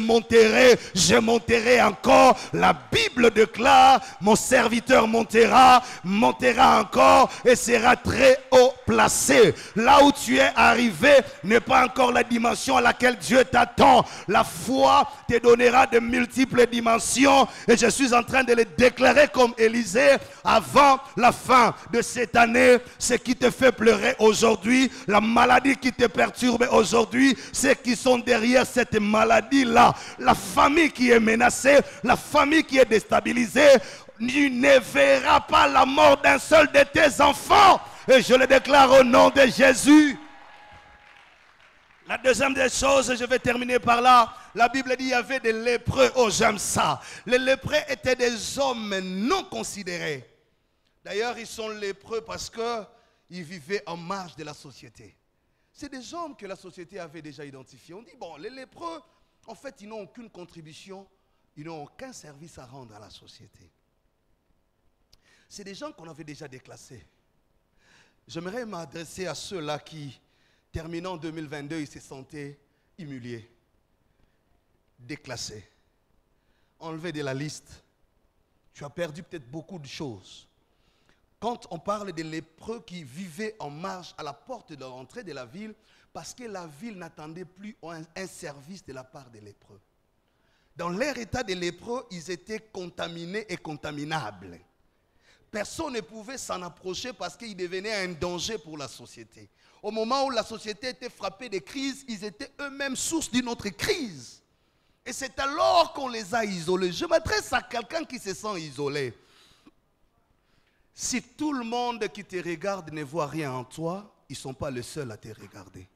monterai encore. La Bible déclare, mon serviteur montera encore et sera très haut placé. Là où tu es arrivé n'est pas encore la dimension à laquelle Dieu t'attend. La foi te donnera de multiples dimensions et je suis en train de le déclarer comme Élisée avant la fin de cette année. Ce qui te fait pleurer aujourd'hui, la maladie qui te perturbe aujourd'hui, ceux qui sont derrière cette maladie-là, la famille qui est menacée, la famille qui est déstabilisée, tu ne verras pas la mort d'un seul de tes enfants. Et je le déclare au nom de Jésus. La deuxième des choses, je vais terminer par là. La Bible dit qu'il y avait des lépreux. Oh, j'aime ça. Les lépreux étaient des hommes non considérés. D'ailleurs, ils sont lépreux parce qu'ils vivaient en marge de la société. C'est des hommes que la société avait déjà identifiés. On dit, bon, les lépreux, en fait, ils n'ont aucune contribution, ils n'ont aucun service à rendre à la société. C'est des gens qu'on avait déjà déclassés. J'aimerais m'adresser à ceux-là qui, terminant 2022, ils se sentaient humiliés, déclassés, enlevés de la liste. Tu as perdu peut-être beaucoup de choses. Quand on parle des lépreux qui vivaient en marge à la porte de l'entrée de la ville, parce que la ville n'attendait plus un service de la part des lépreux. Dans leur état de lépreux, ils étaient contaminés et contaminables. Personne ne pouvait s'en approcher parce qu'ils devenaient un danger pour la société. Au moment où la société était frappée de crises, ils étaient eux-mêmes source d'une autre crise. Et c'est alors qu'on les a isolés. Je m'adresse à quelqu'un qui se sent isolé. Si tout le monde qui te regarde ne voit rien en toi, ils ne sont pas les seuls à te regarder.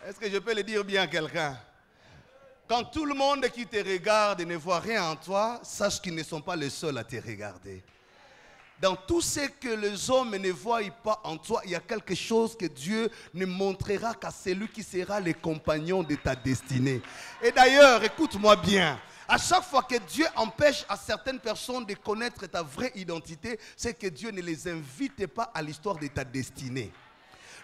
Est-ce que je peux le dire bien à quelqu'un? Quand tout le monde qui te regarde ne voit rien en toi, sache qu'ils ne sont pas les seuls à te regarder. Dans tout ce que les hommes ne voient pas en toi, il y a quelque chose que Dieu ne montrera qu'à celui qui sera le compagnon de ta destinée. Et d'ailleurs, écoute-moi bien. À chaque fois que Dieu empêche à certaines personnes de connaître ta vraie identité, c'est que Dieu ne les invite pas à l'histoire de ta destinée.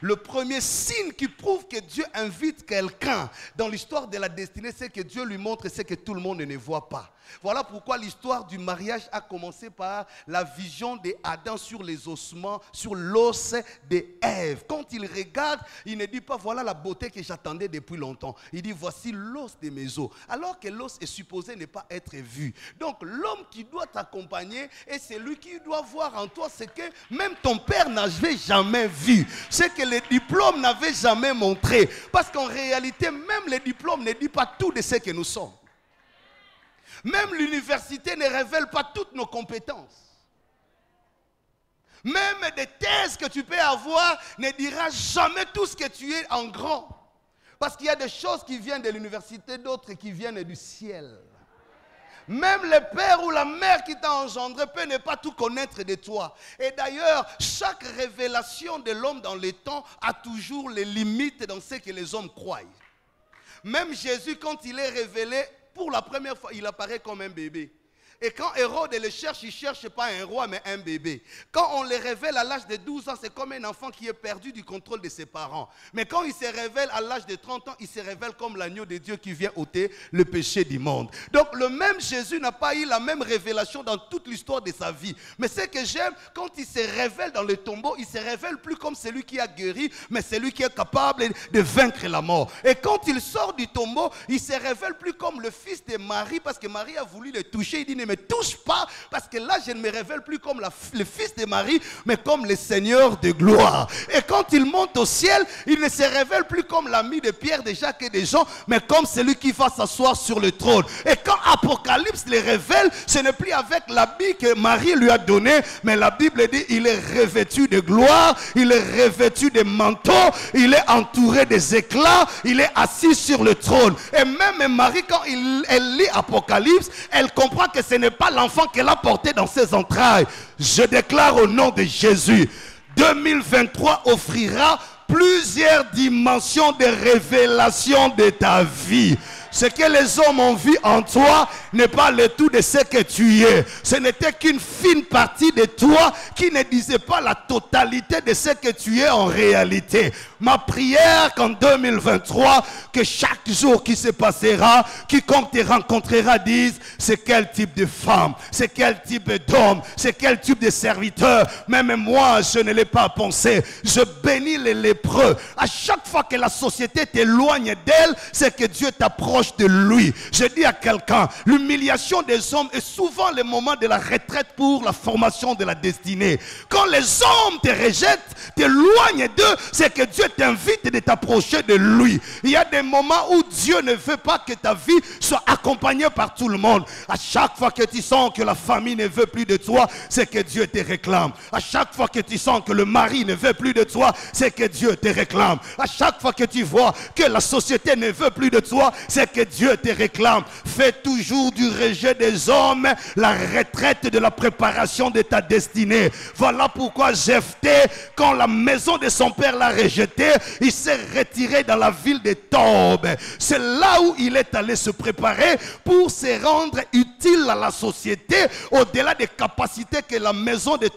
Le premier signe qui prouve que Dieu invite quelqu'un dans l'histoire de la destinée, c'est que Dieu lui montre ce que tout le monde ne voit pas. Voilà pourquoi l'histoire du mariage a commencé par la vision d'Adam sur les ossements, sur l'os d'Ève. Quand il regarde, il ne dit pas voilà la beauté que j'attendais depuis longtemps. Il dit voici l'os de mes os. Alors que l'os est supposé ne pas être vu. Donc l'homme qui doit t'accompagner est celui qui doit voir en toi ce que même ton père n'avait jamais vu. Ce que les diplômes n'avaient jamais montré. Parce qu'en réalité, même les diplômes ne disent pas tout de ce que nous sommes. Même l'université ne révèle pas toutes nos compétences. Même des thèses que tu peux avoir ne dira jamais tout ce que tu es en grand. Parce qu'il y a des choses qui viennent de l'université, d'autres qui viennent du ciel. Même le père ou la mère qui t'a engendré peut ne pas tout connaître de toi. Et d'ailleurs, chaque révélation de l'homme dans les temps a toujours les limites dans ce que les hommes croient. Même Jésus, quand il est révélé, pour la première fois, il apparaît comme un bébé. Et quand Hérode le cherche, il ne cherche pas un roi, mais un bébé. Quand on le révèle à l'âge de 12 ans, c'est comme un enfant qui est perdu du contrôle de ses parents. Mais quand il se révèle à l'âge de 30 ans, il se révèle comme l'agneau de Dieu qui vient ôter le péché du monde. Donc le même Jésus n'a pas eu la même révélation dans toute l'histoire de sa vie. Mais ce que j'aime, quand il se révèle dans le tombeau, il ne se révèle plus comme celui qui a guéri, mais celui qui est capable de vaincre la mort. Et quand il sort du tombeau, il ne se révèle plus comme le fils de Marie, parce que Marie a voulu le toucher. Il dit, ne me touche pas, parce que là, je ne me révèle plus comme le fils de Marie, mais comme le Seigneur de gloire. Et quand il monte au ciel, il ne se révèle plus comme l'ami de Pierre, de Jacques et de Jean, mais comme celui qui va s'asseoir sur le trône. Et quand Apocalypse le révèle, ce n'est plus avec l'habit que Marie lui a donné, mais la Bible dit, il est revêtu de gloire, il est revêtu de manteaux, il est entouré des éclats, il est assis sur le trône. Et même Marie, quand elle lit Apocalypse, elle comprend que ce n'est pas l'enfant qu'elle a porté dans ses entrailles. Je déclare au nom de Jésus, 2023 offrira plusieurs dimensions de révélation de ta vie. Ce que les hommes ont vu en toi n'est pas le tout de ce que tu es. Ce n'était qu'une fine partie de toi qui ne disait pas la totalité de ce que tu es en réalité. Ma prière qu'en 2023, que chaque jour qui se passera, quiconque te rencontrera dise, c'est quel type de femme, c'est quel type d'homme, c'est quel type de serviteur. Même moi, je ne l'ai pas pensé. Je bénis les lépreux. À chaque fois que la société t'éloigne d'elle, c'est que Dieu t'approche t'approches de lui. Je dis à quelqu'un, l'humiliation des hommes est souvent le moment de la retraite pour la formation de la destinée. Quand les hommes te rejettent, t'éloignent d'eux, c'est que Dieu t'invite de t'approcher de lui. Il y a des moments où Dieu ne veut pas que ta vie soit accompagnée par tout le monde. À chaque fois que tu sens que la famille ne veut plus de toi, c'est que Dieu te réclame. À chaque fois que tu sens que le mari ne veut plus de toi, c'est que Dieu te réclame. À chaque fois que tu vois que la société ne veut plus de toi, c'est que Dieu te réclame. Fais toujours du rejet des hommes la retraite de la préparation de ta destinée. Voilà pourquoi Jephthé, quand la maison de son père l'a rejeté, il s'est retiré dans la ville de Tob. C'est là où il est allé se préparer pour se rendre utile à la société au-delà des capacités que la maison de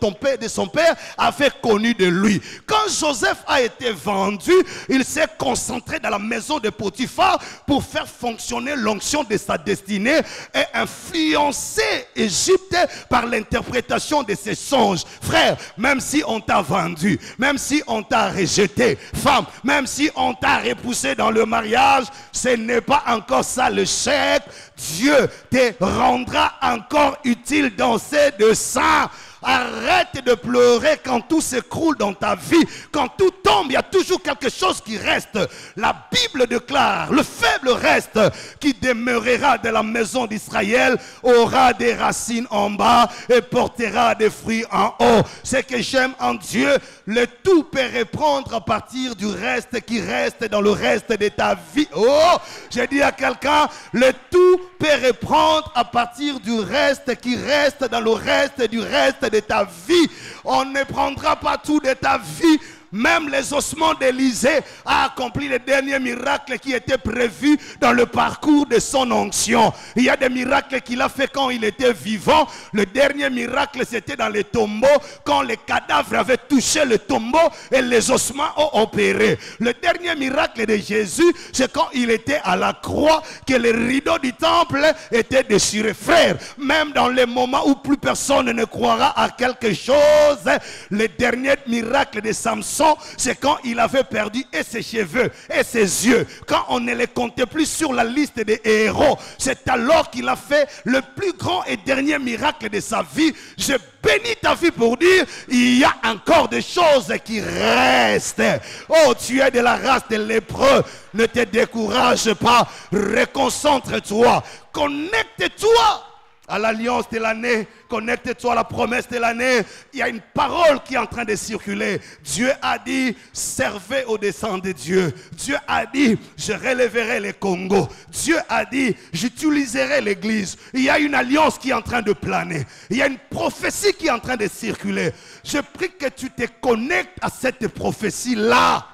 son père avait connues de lui. Quand Joseph a été vendu, il s'est concentré dans la maison de Potiphar pour faire fonctionner l'onction de sa destinée et influencer Égypte par l'interprétation de ses songes. Frère, même si on t'a vendu, même si on t'a rejeté, femme, même si on t'a repoussé dans le mariage, ce n'est pas encore ça le chèque. Dieu te rendra encore utile dans ses desseins. Arrête de pleurer quand tout s'écroule dans ta vie. Quand tout tombe, il y a toujours quelque chose qui reste. La Bible déclare, le faible reste qui demeurera de la maison d'Israël aura des racines en bas et portera des fruits en haut. Ce que j'aime en Dieu, le tout peut reprendre à partir du reste qui reste dans le reste de ta vie. Oh, j'ai dit à quelqu'un, le tout peut reprendre à partir du reste qui reste dans le reste du reste de ta vie. On ne prendra pas tout de ta vie. Même les ossements d'Élisée a accompli les derniers miracles qui étaient prévus dans le parcours de son onction. Il y a des miracles qu'il a fait quand il était vivant. Le dernier miracle, c'était dans les tombeaux, quand les cadavres avaient touché le tombeau et les ossements ont opéré. Le dernier miracle de Jésus, c'est quand il était à la croix, que les rideaux du temple étaient déchirés. Frère, même dans les moments où plus personne ne croira à quelque chose, le dernier miracle de Samson, c'est quand il avait perdu et ses cheveux et ses yeux. Quand on ne les comptait plus sur la liste des héros, c'est alors qu'il a fait le plus grand et dernier miracle de sa vie. Je bénis ta vie pour dire, il y a encore des choses qui restent. Oh, tu es de la race des lépreux. Ne te décourage pas. Reconcentre-toi. Connecte-toi à l'alliance de l'année, connecte-toi à la promesse de l'année. Il y a une parole qui est en train de circuler. Dieu a dit, servez aux descendants de Dieu. Dieu a dit, je relèverai les Congos. Dieu a dit, j'utiliserai l'église. Il y a une alliance qui est en train de planer. Il y a une prophétie qui est en train de circuler. Je prie que tu te connectes à cette prophétie-là.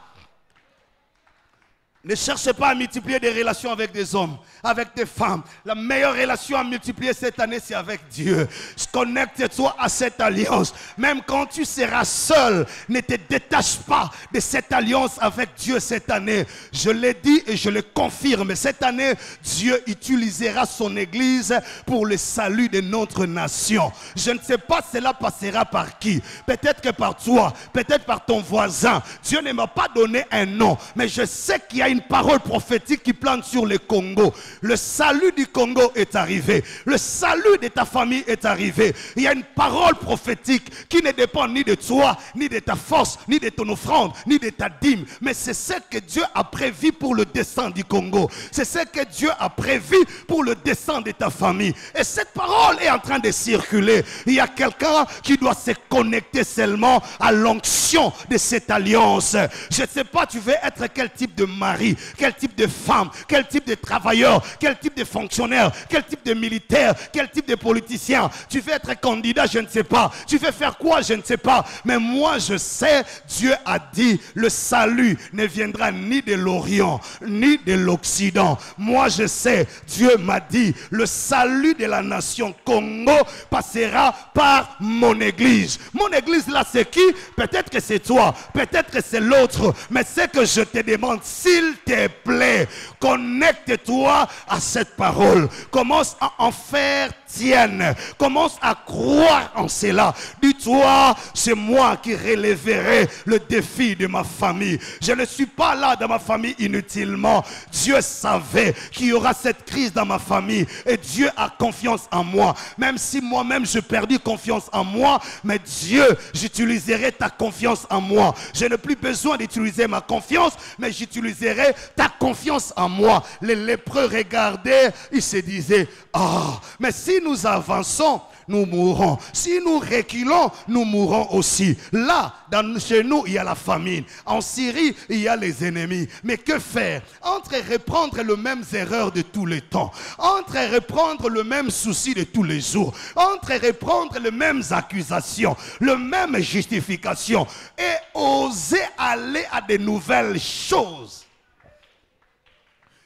Ne cherchez pas à multiplier des relations avec des hommes, avec des femmes. La meilleure relation à multiplier cette année, c'est avec Dieu. Connecte-toi à cette alliance. Même quand tu seras seul, ne te détache pas de cette alliance avec Dieu cette année. Je l'ai dit et je le confirme. Cette année, Dieu utilisera son église pour le salut de notre nation. Je ne sais pas cela passera par qui. Peut-être que par toi, peut-être par ton voisin. Dieu ne m'a pas donné un nom, mais je sais qu'il y a une parole prophétique qui plante sur le Congo. Le salut du Congo est arrivé. Le salut de ta famille est arrivé. Il y a une parole prophétique qui ne dépend ni de toi, ni de ta force, ni de ton offrande, ni de ta dîme. Mais c'est ce que Dieu a prévu pour le dessein du Congo. C'est ce que Dieu a prévu pour le dessein de ta famille. Et cette parole est en train de circuler. Il y a quelqu'un qui doit se connecter seulement à l'onction de cette alliance. Je ne sais pas, tu veux être quel type de mari, quel type de femme, quel type de travailleur, quel type de fonctionnaire, quel type de militaire, quel type de politicien. Tu veux être candidat, je ne sais pas. Tu veux faire quoi, je ne sais pas. Mais moi, je sais, Dieu a dit, le salut ne viendra ni de l'Orient, ni de l'Occident. Moi, je sais, Dieu m'a dit, le salut de la nation Congo passera par mon église. Mon église, là, c'est qui? Peut-être que c'est toi, peut-être que c'est l'autre. Mais c'est que je te demande, s'il S'il te plaît, connecte-toi à cette parole. Commence à en faire tienne. Commence à croire en cela. Dis-toi, c'est moi qui relèverai le défi de ma famille. Je ne suis pas là dans ma famille inutilement. Dieu savait qu'il y aura cette crise dans ma famille et Dieu a confiance en moi. Même si moi-même j'ai perdu confiance en moi, mais Dieu, j'utiliserai ta confiance en moi. Je n'ai plus besoin d'utiliser ma confiance, mais j'utiliserai ta confiance en moi. Les lépreux regardaient, ils se disaient, ah, mais si nous avançons, nous mourrons. Si nous reculons, nous mourrons aussi. Là, chez nous, il y a la famine. En Syrie, il y a les ennemis. Mais que faire? Entre reprendre les mêmes erreurs de tous les temps, entre reprendre le même souci de tous les jours, entre reprendre les mêmes accusations, les mêmes justifications, et oser aller à de nouvelles choses.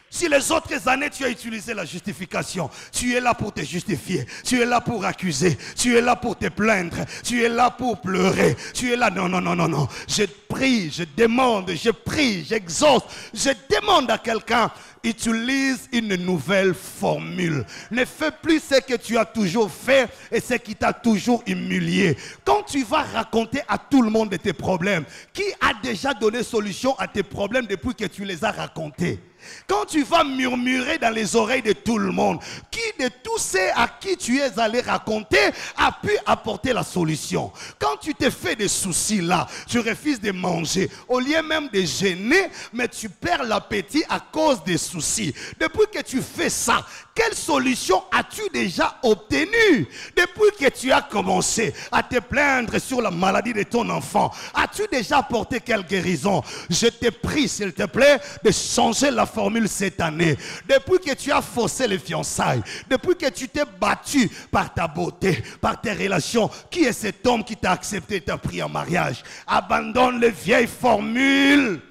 Si les autres années, tu as utilisé la justification, tu es là pour te justifier, tu es là pour accuser, tu es là pour te plaindre, tu es là pour pleurer, tu es là, non, non, non, non, non. Je prie, je demande, je prie, j'exauce, je demande à quelqu'un, utilise une nouvelle formule. Ne fais plus ce que tu as toujours fait et ce qui t'a toujours humilié. Quand tu vas raconter à tout le monde de tes problèmes, qui a déjà donné solution à tes problèmes depuis que tu les as racontés? Quand tu vas murmurer dans les oreilles de tout le monde, qui de tous ceux à qui tu es allé raconter a pu apporter la solution? Quand tu te fais des soucis là, tu refuses de manger, au lieu même de jeûner, mais tu perds l'appétit à cause des soucis. Depuis que tu fais ça, quelle solution as-tu déjà obtenue? Depuis que tu as commencé à te plaindre sur la maladie de ton enfant, as-tu déjà apporté quelle guérison? Je te prie, s'il te plaît, de changer la formule cette année. Depuis que tu as faussé les fiançailles, depuis que tu t'es battu par ta beauté, par tes relations, qui est cet homme qui t'a accepté et t'a pris en mariage? Abandonne les vieilles formules.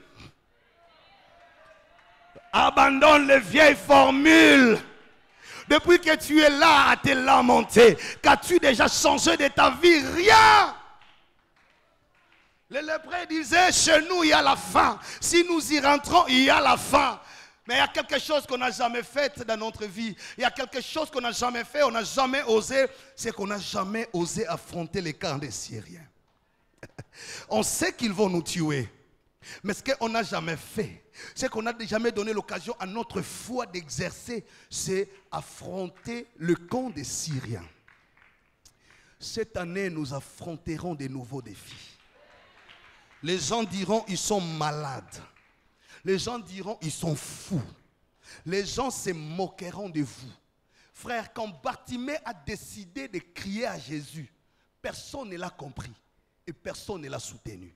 Abandonne les vieilles formules. Depuis que tu es là à te lamenter, qu'as-tu déjà changé de ta vie? Rien. Les lépreux disaient, chez nous il y a la faim. Si nous y rentrons, il y a la faim. Mais il y a quelque chose qu'on n'a jamais fait dans notre vie. Il y a quelque chose qu'on n'a jamais fait, on n'a jamais osé. C'est qu'on n'a jamais osé affronter les camps des Syriens. On sait qu'ils vont nous tuer. Mais ce qu'on n'a jamais fait, c'est qu'on n'a jamais donné l'occasion à notre foi d'exercer, c'est affronter le camp des Syriens. Cette année, nous affronterons de nouveaux défis. Les gens diront, ils sont malades. Les gens diront, ils sont fous. Les gens se moqueront de vous. Frère, quand Bartimée a décidé de crier à Jésus, personne ne l'a compris et personne ne l'a soutenu.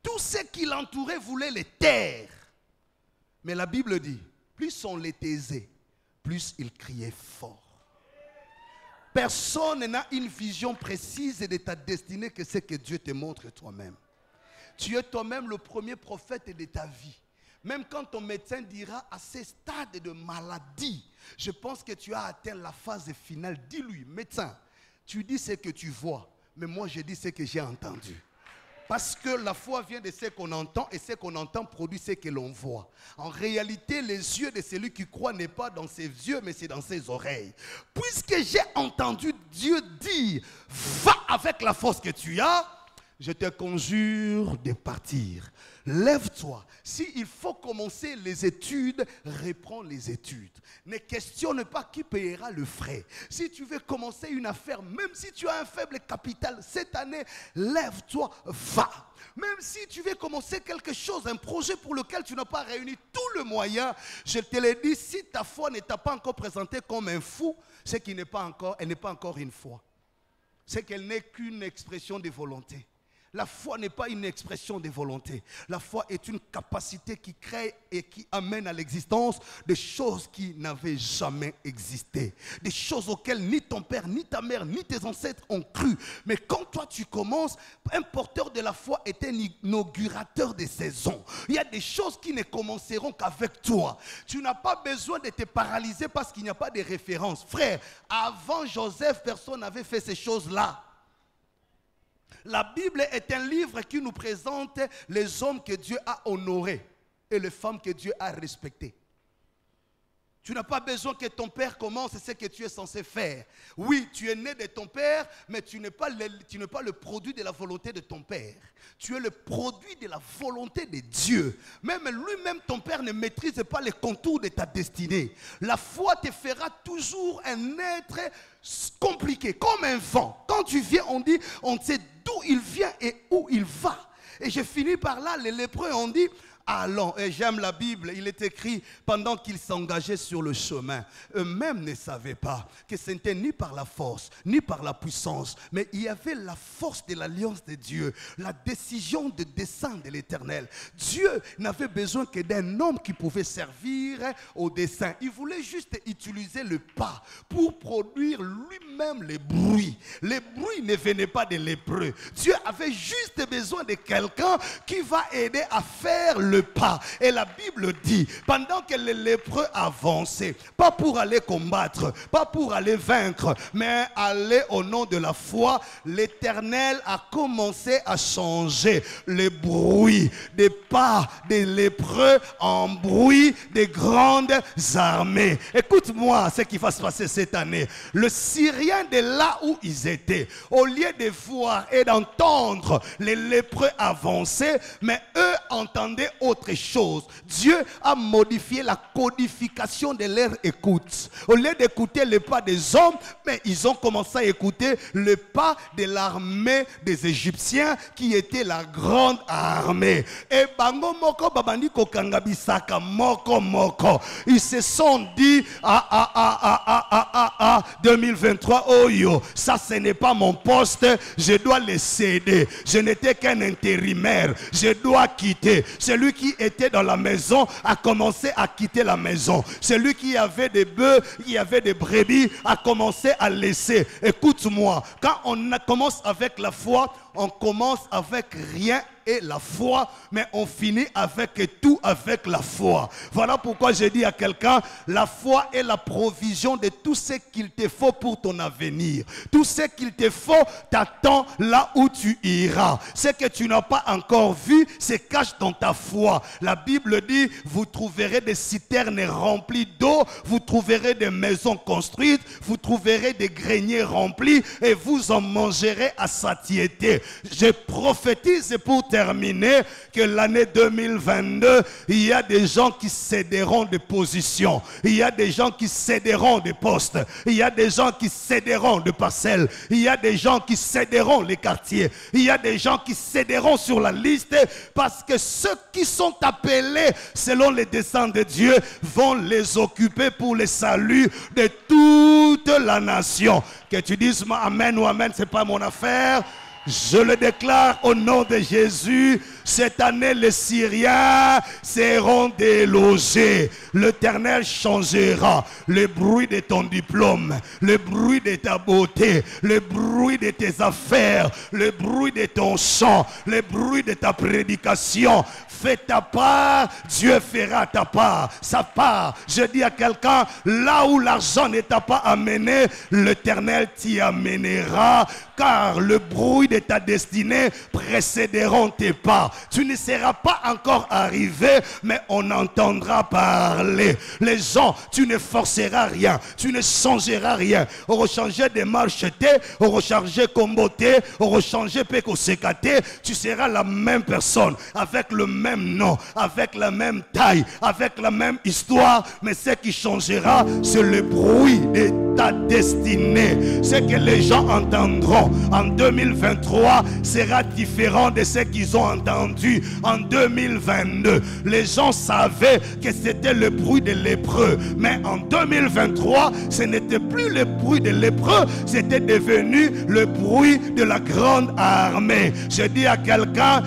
Tous ceux qui l'entouraient voulaient les taire. Mais la Bible dit, plus on les taisait, plus ils criaient fort. Personne n'a une vision précise de ta destinée que ce que Dieu te montre toi-même. Tu es toi-même le premier prophète de ta vie. Même quand ton médecin dira à ce stade de maladie, je pense que tu as atteint la phase finale. Dis-lui, médecin, tu dis ce que tu vois, mais moi je dis ce que j'ai entendu. Parce que la foi vient de ce qu'on entend et ce qu'on entend produit ce que l'on voit. En réalité, les yeux de celui qui croit n'est pas dans ses yeux, mais c'est dans ses oreilles. Puisque j'ai entendu Dieu dire, va avec la force que tu as, je te conjure de partir. Lève-toi. S'il faut commencer les études, reprends les études. Ne questionne pas qui payera le frais. Si tu veux commencer une affaire, même si tu as un faible capital, cette année, lève-toi, va. Même si tu veux commencer quelque chose, un projet pour lequel tu n'as pas réuni tout le moyen, je te l'ai dit, si ta foi ne t'a pas encore présenté comme un fou, c'est qu'elle n'est pas encore une foi. C'est qu'elle n'est qu'une expression de volonté. La foi n'est pas une expression de volonté. La foi est une capacité qui crée et qui amène à l'existence des choses qui n'avaient jamais existé. Des choses auxquelles ni ton père, ni ta mère, ni tes ancêtres ont cru. Mais quand toi tu commences, un porteur de la foi est un inaugurateur des saisons. Il y a des choses qui ne commenceront qu'avec toi. Tu n'as pas besoin de te paralyser parce qu'il n'y a pas de référence. Frère, avant Joseph, personne n'avait fait ces choses-là. La Bible est un livre qui nous présente les hommes que Dieu a honorés. et les femmes que Dieu a respectées. Tu n'as pas besoin que ton père commence ce que tu es censé faire. Oui, tu es né de ton père, mais tu n'es pas le produit de la volonté de ton père. Tu es le produit de la volonté de Dieu. Même lui-même, ton père ne maîtrise pas les contours de ta destinée. La foi te fera toujours un être compliqué, comme un vent. Quand tu viens, on sait d'où il vient et où il va. Et j'ai fini par là, les lépreux ont dit... Allons, et j'aime la Bible, il est écrit pendant qu'ils s'engageaient sur le chemin. Eux-mêmes ne savaient pas que ce n'était ni par la force, ni par la puissance, mais il y avait la force de l'alliance de Dieu, la décision de dessein de l'Éternel. Dieu n'avait besoin que d'un homme qui pouvait servir au dessein. Il voulait juste utiliser le pas pour produire lui-même les bruits. Les bruits ne venaient pas des lépreux. Dieu avait juste besoin de quelqu'un qui va aider à faire le pas. Et la Bible dit, pendant que les lépreux avançaient, pas pour aller combattre, pas pour aller vaincre, mais aller au nom de la foi, l'Éternel a commencé à changer les bruits des pas des lépreux en bruit des grandes armées. Écoute-moi ce qui va se passer cette année. Le Syrien de là où ils étaient, au lieu de voir et d'entendre les lépreux avancer, mais eux entendaient autre chose. Dieu a modifié la codification de leur écoute. Au lieu d'écouter les pas des hommes, mais ils ont commencé à écouter le pas de l'armée des Égyptiens qui était la grande armée. Et bango moko babandi kokanga bisaka moko moko. Ils se sont dit 2023 oh yo, ça ce n'est pas mon poste, je dois le céder. Je n'étais qu'un intérimaire, je dois quitter. Celui qui était dans la maison a commencé à quitter la maison. Celui qui avait des bœufs, qui avait des brebis, a commencé à laisser. Écoute-moi, quand on commence avec la foi, on commence avec rien et la foi, mais on finit avec tout avec la foi. Voilà pourquoi je dis à quelqu'un, la foi est la provision de tout ce qu'il te faut pour ton avenir. Tout ce qu'il te faut t'attend là où tu iras. Ce que tu n'as pas encore vu se cache dans ta foi. La Bible dit, vous trouverez des citernes remplies d'eau, vous trouverez des maisons construites, vous trouverez des greniers remplis et vous en mangerez à satiété. Je prophétise pour terminer que l'année 2022, il y a des gens qui céderont des positions. Il y a des gens qui céderont des postes. Il y a des gens qui céderont de parcelles. Il y a des gens qui céderont les quartiers. Il y a des gens qui céderont sur la liste parce que ceux qui sont appelés selon les desseins de Dieu vont les occuper pour le salut de toute la nation. Que tu dises amen ou amen, c'est pas mon affaire. Je le déclare au nom de Jésus, cette année les Syriens seront délogés. L'Éternel changera le bruit de ton diplôme, le bruit de ta beauté, le bruit de tes affaires, le bruit de ton chant, le bruit de ta prédication. Fais ta part, Dieu fera ta part, sa part. Je dis à quelqu'un, là où l'argent ne t'a pas amené, l'Éternel t'y amènera, car le bruit de ta destinée précéderont tes pas. Tu ne seras pas encore arrivé, mais on entendra parler. Les gens, tu ne forceras rien, tu ne changeras rien. On rechangeait des marches, on rechargeait comboté, on rechangeait pécosécaté. Tu seras la même personne, avec le même nom, avec la même taille, avec la même histoire, mais ce qui changera, c'est le bruit de ta destinée. Ce que les gens entendront en 2023 sera différent de ce qu'ils ont entendu en 2022. Les gens savaient que c'était le bruit des lépreux, mais en 2023, ce n'était plus le bruit des lépreux, c'était devenu le bruit de la grande armée. Je dis à quelqu'un,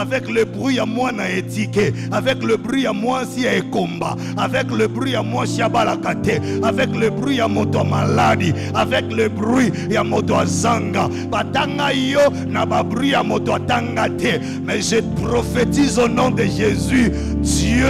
avec le bruit à moi na étiqué, avec le bruit à moi si à combat, avec le bruit à moi si à balakate, avec le bruit à moto maladie, avec le bruit à moto zanga, batanga yo na ba bruit à moto tangate. Mais je prophétise au nom de Jésus, Dieu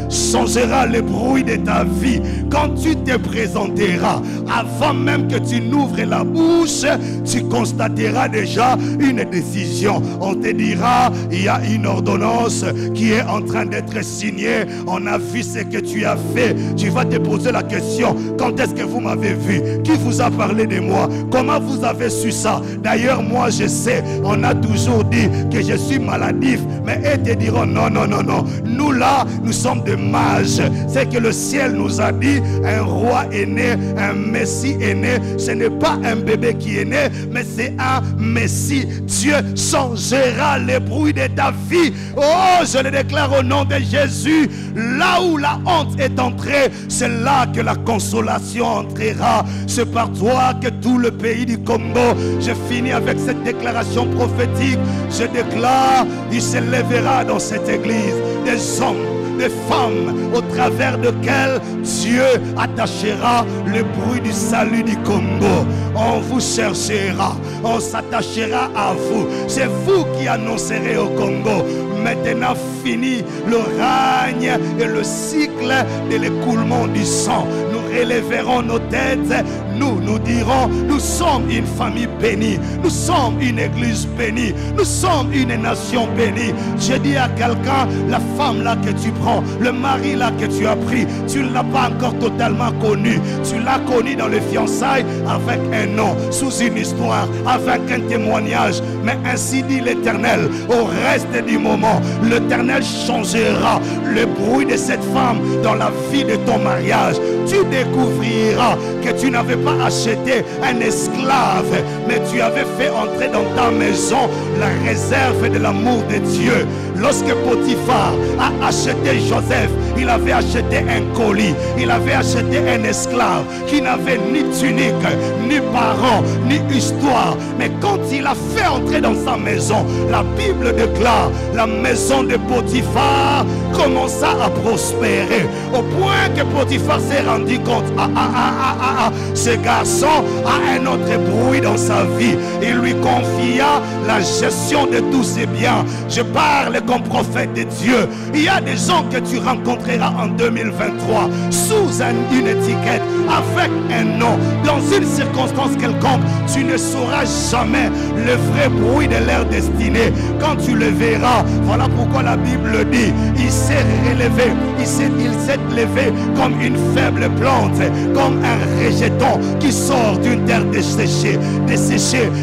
changera le bruit de ta vie. Quand tu te présenteras, avant même que tu n'ouvres la bouche, tu constateras déjà une décision. On te dira, il y a une ordonnance qui est en train d'être signée. On a vu ce que tu as fait. Tu vas te poser la question, quand est-ce que vous m'avez vu? Qui vous a parlé de moi? Comment vous avez su ça? D'ailleurs, moi je sais, on a toujours dit que je suis maladif, mais eux te diront non, non, non, non. Nous là, nous sommes des mages. C'est que le ciel nous a dit, un roi est né, un messie est né. Ce n'est pas un bébé qui est né, mais c'est un messie. Dieu changera les bruits de ta vie. Oh, je le déclare au nom de Jésus. Là où la honte est entrée, c'est là que la consolation entrera. C'est par toi que tout le pays du Congo, je finis avec cette déclaration prophétique. Je déclare, il se lèvera dans cette église des hommes, des femmes, au travers desquels Dieu attachera le bruit du salut du Congo. On vous cherchera, on s'attachera à vous. C'est vous qui annoncerez au Congo. Maintenant fini le règne et le cycle de l'écoulement du sang. Nous relèverons nos têtes. Nous dirons, nous sommes une famille bénie. Nous sommes une église bénie. Nous sommes une nation bénie. Je dis à quelqu'un, la femme là que tu prends, le mari là que tu as pris, tu ne l'as pas encore totalement connu. Tu l'as connu dans les fiançailles avec un nom, sous une histoire, avec un témoignage. Mais ainsi dit l'Éternel, au reste du moment, l'Éternel changera le bruit de cette femme dans la vie de ton mariage. Tu découvriras que tu n'avais pas acheté un esclave, mais tu avais fait entrer dans ta maison la réserve de l'amour de Dieu. Lorsque Potiphar a acheté Joseph, il avait acheté un colis, il avait acheté un esclave qui n'avait ni tunique, ni parents, ni histoire. Mais quand il a fait entrer dans sa maison, la Bible déclare, la maison de Potiphar commença à prospérer, au point que Potiphar s'est rendu compte, ce garçon a un autre bruit dans sa vie. Il lui confia la gestion de tous ses biens. Je parle comme prophète de Dieu. Il y a des gens que tu rencontreras en 2023 sous une étiquette, avec un nom, dans une circonstance quelconque. Tu ne sauras jamais le vrai bruit de leur destinée. Quand tu le verras, voilà pourquoi la Bible dit, il s'est relevé, il s'est levé comme une faible plante, comme un rejeton qui sort d'une terre desséchée.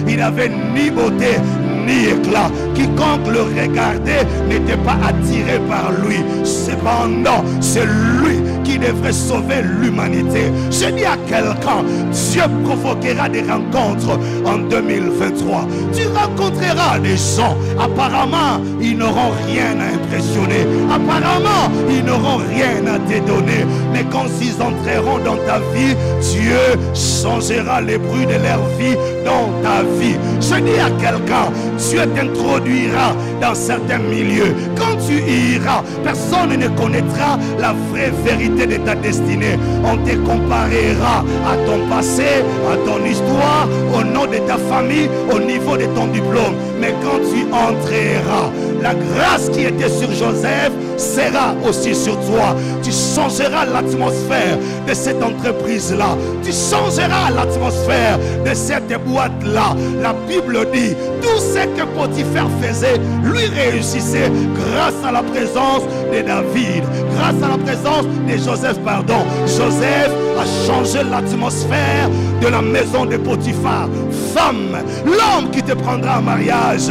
Il n'avait ni beauté ni éclat. Quiconque le regardait n'était pas attiré par lui. Cependant, c'est lui qui devrait sauver l'humanité. Je dis à quelqu'un, Dieu provoquera des rencontres en 2023. Tu rencontreras des gens, apparemment, ils n'auront rien à impressionner. Apparemment, ils n'auront rien à te donner. Mais quand ils entreront dans ta vie, Dieu changera les bruits de leur vie dans ta vie. Je dis à quelqu'un, Dieu t'introduira dans certains milieux. Quand tu iras, personne ne connaîtra la vraie vérité de ta destinée. On te comparera à ton passé, à ton histoire, au nom de ta famille, au niveau de ton diplôme. Mais quand tu entreras, la grâce qui était sur Joseph sera aussi sur toi. Tu changeras l'atmosphère de cette entreprise-là. Tu changeras l'atmosphère de cette boîte-là. La Bible dit, tout ce que Potiphar faisait, lui réussissait grâce à la présence de David, grâce à la présence de Joseph, pardon. Joseph a changé l'atmosphère de la maison de Potiphar. Femme, l'homme qui te prendra en mariage,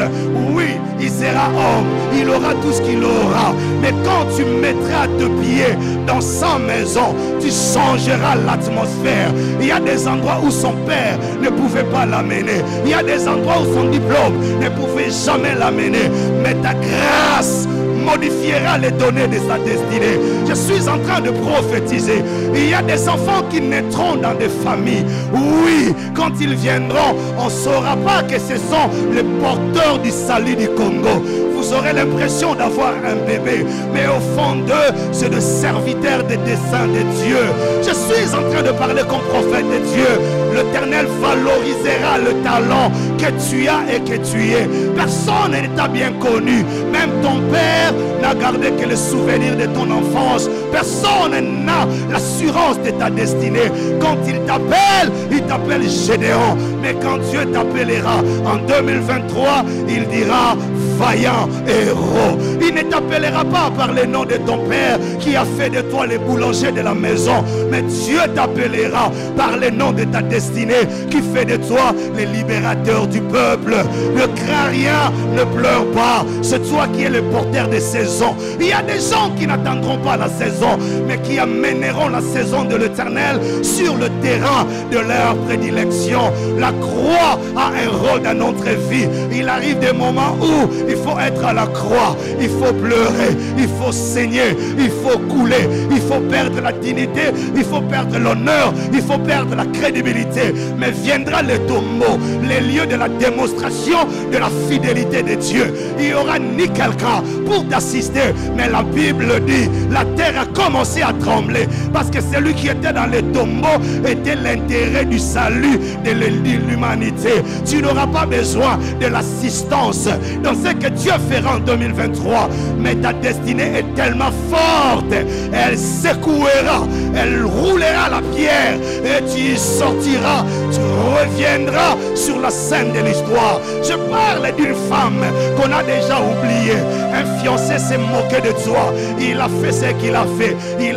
oui, il sera homme, il aura tout ce qu'il aura. Mais quand tu mettras tes pieds dans sa maison, tu changeras l'atmosphère. Il y a des endroits où son père ne pouvait pas l'amener. Il y a des endroits où son diplôme ne pouvait jamais l'amener. Mais ta grâce modifiera les données de sa destinée. Je suis en train de prophétiser. Il y a des enfants qui naîtront dans des familles. Oui, quand ils viendront, on ne saura pas que ce sont les porteurs du salut du Congo. vous aurez l'impression d'avoir un bébé, mais au fond d'eux, c'est le serviteur des desseins de Dieu. Je suis en train de parler comme prophète de Dieu. L'Éternel valorisera le talent que tu as et que tu es. Personne ne t'a bien connu. Même ton père n'a gardé que le souvenir de ton enfance. Personne n'a l'assurance de ta destinée. Quand il t'appelle Gédéon. Mais quand Dieu t'appellera en 2023, il dira vaillant héros. Il ne t'appellera pas par le nom de ton père qui a fait de toi les boulangers de la maison, mais Dieu t'appellera par le nom de ta destinée qui fait de toi les libérateurs du peuple. Ne crains rien, ne pleure pas, c'est toi qui es le porteur des saisons. Il y a des gens qui n'attendront pas la saison, mais qui amèneront la saison de l'Éternel sur le terrain de leur prédilection. La croix a un rôle dans notre vie. Il arrive des moments où il faut être à la croix, il faut pleurer, il faut saigner, il faut couler, il faut perdre la dignité, il faut perdre l'honneur, il faut perdre la crédibilité. Mais viendra le tombeau, les lieux de la démonstration de la fidélité de Dieu. Il n'y aura ni quelqu'un pour t'assister, mais la Bible dit, la terre a commencé à trembler, parce que celui qui était dans le tombeau était l'intérêt du salut de l'humanité. Tu n'auras pas besoin de l'assistance dans ce que Dieu fera en 2023, mais ta destinée est tellement forte, elle secouera, elle roulera la pierre et tu y sortiras, tu reviendras sur la scène de l'histoire. Je parle d'une femme qu'on a déjà oubliée. Un fiancé s'est moqué de toi, il a fait ce qu'il a fait, il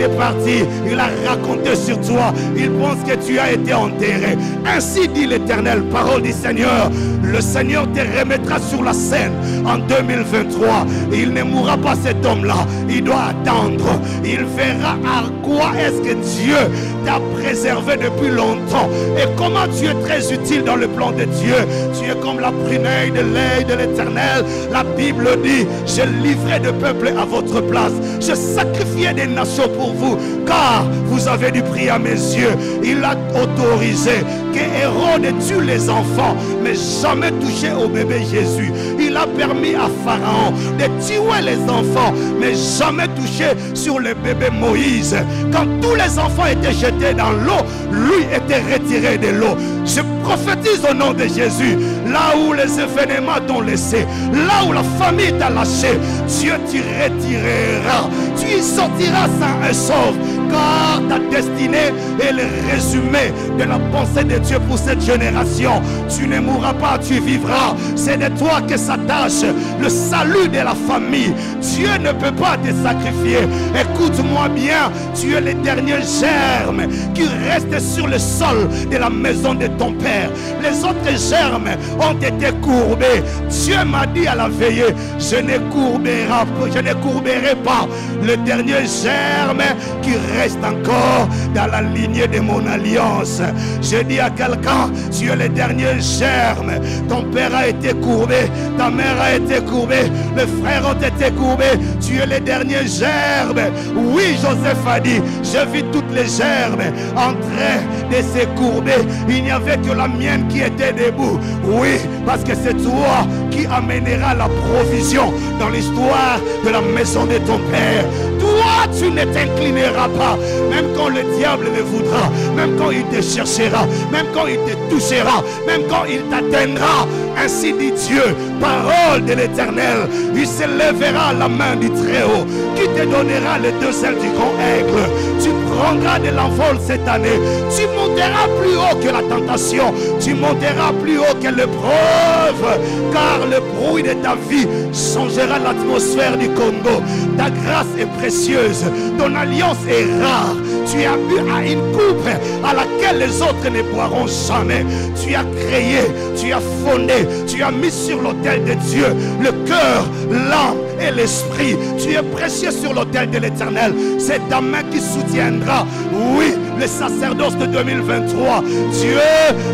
est parti, il a raconté sur toi, il pense que tu as été enterré. Ainsi dit l'Éternel, parole du Seigneur, le Seigneur te remettra sur la scène en 2023. Il ne mourra pas cet homme-là, il doit attendre, il verra à quoi est-ce que Dieu t'a préservé depuis longtemps et comment tu es très utile dans le plan de Dieu. Tu es comme la prunelle de l'œil de l'Éternel. La Bible dit, je livrai de peuple à votre place, je sacrifiais des nations pour vous, car vous avez du prix à mes yeux. Il a autorisé que Hérode tue les enfants, mais jamais touché au bébé Jésus. Il a permis à Pharaon de tuer les enfants, mais jamais touché sur le bébé Moïse. Quand tous les enfants étaient jetés dans l'eau, lui était retiré de l'eau. Je prophétise au nom de Jésus, là où les événements t'ont laissé, là où la famille t'a lâché, Dieu t'y retirera. Tu y sortiras sans un sauf, car ta destinée est le résumé de la pensée de Dieu pour cette génération. Tu ne mourras pas, tu vivras. C'est de toi que s'attache le salut de la famille. Dieu ne peut pas te sacrifier. Écoute-moi bien, tu es le dernier germe qui reste sur le sol de la maison de ton père. Les autres germes ont été courbés. Dieu m'a dit à la veillée, je ne courberai pas le dernier germe qui reste encore dans la lignée de mon alliance. Je dis à quelqu'un, tu es le dernier germe. Ton père a été courbé, ta mère a été courbée, les frères ont été courbés. Tu es le dernier germe. Oui, Joseph a dit, j'ai vu toutes les gerbes en train de se courber. Il n'y avait que la mienne qui était debout. Oui, parce que c'est toi qui amènera la provision dans l'histoire de la maison de ton père. Toi, tu ne t'inclineras pas, même quand le diable le voudra, même quand il te cherchera, même quand il te touchera, même quand il t'atteindra. Ainsi dit Dieu, parole de l'Éternel, il se lèvera la main du Très-Haut, qui te donnera les deux ailes du grand aigle. Tu prendras de l'envol cette année, tu monteras plus haut que la tentation, tu monteras plus haut que l'épreuve, car le bruit de ta vie changera l'atmosphère du Congo. Ta grâce est précieuse, ton alliance est rare. Tu as bu à une coupe à laquelle les autres ne boiront jamais. Tu as créé, tu as fondé, tu as mis sur l'autel de Dieu le cœur, l'âme et l'esprit. Tu es précieux sur l'autel de l'Éternel. C'est ta main qui soutiendra. Oui, le sacerdoce de 2023, Dieu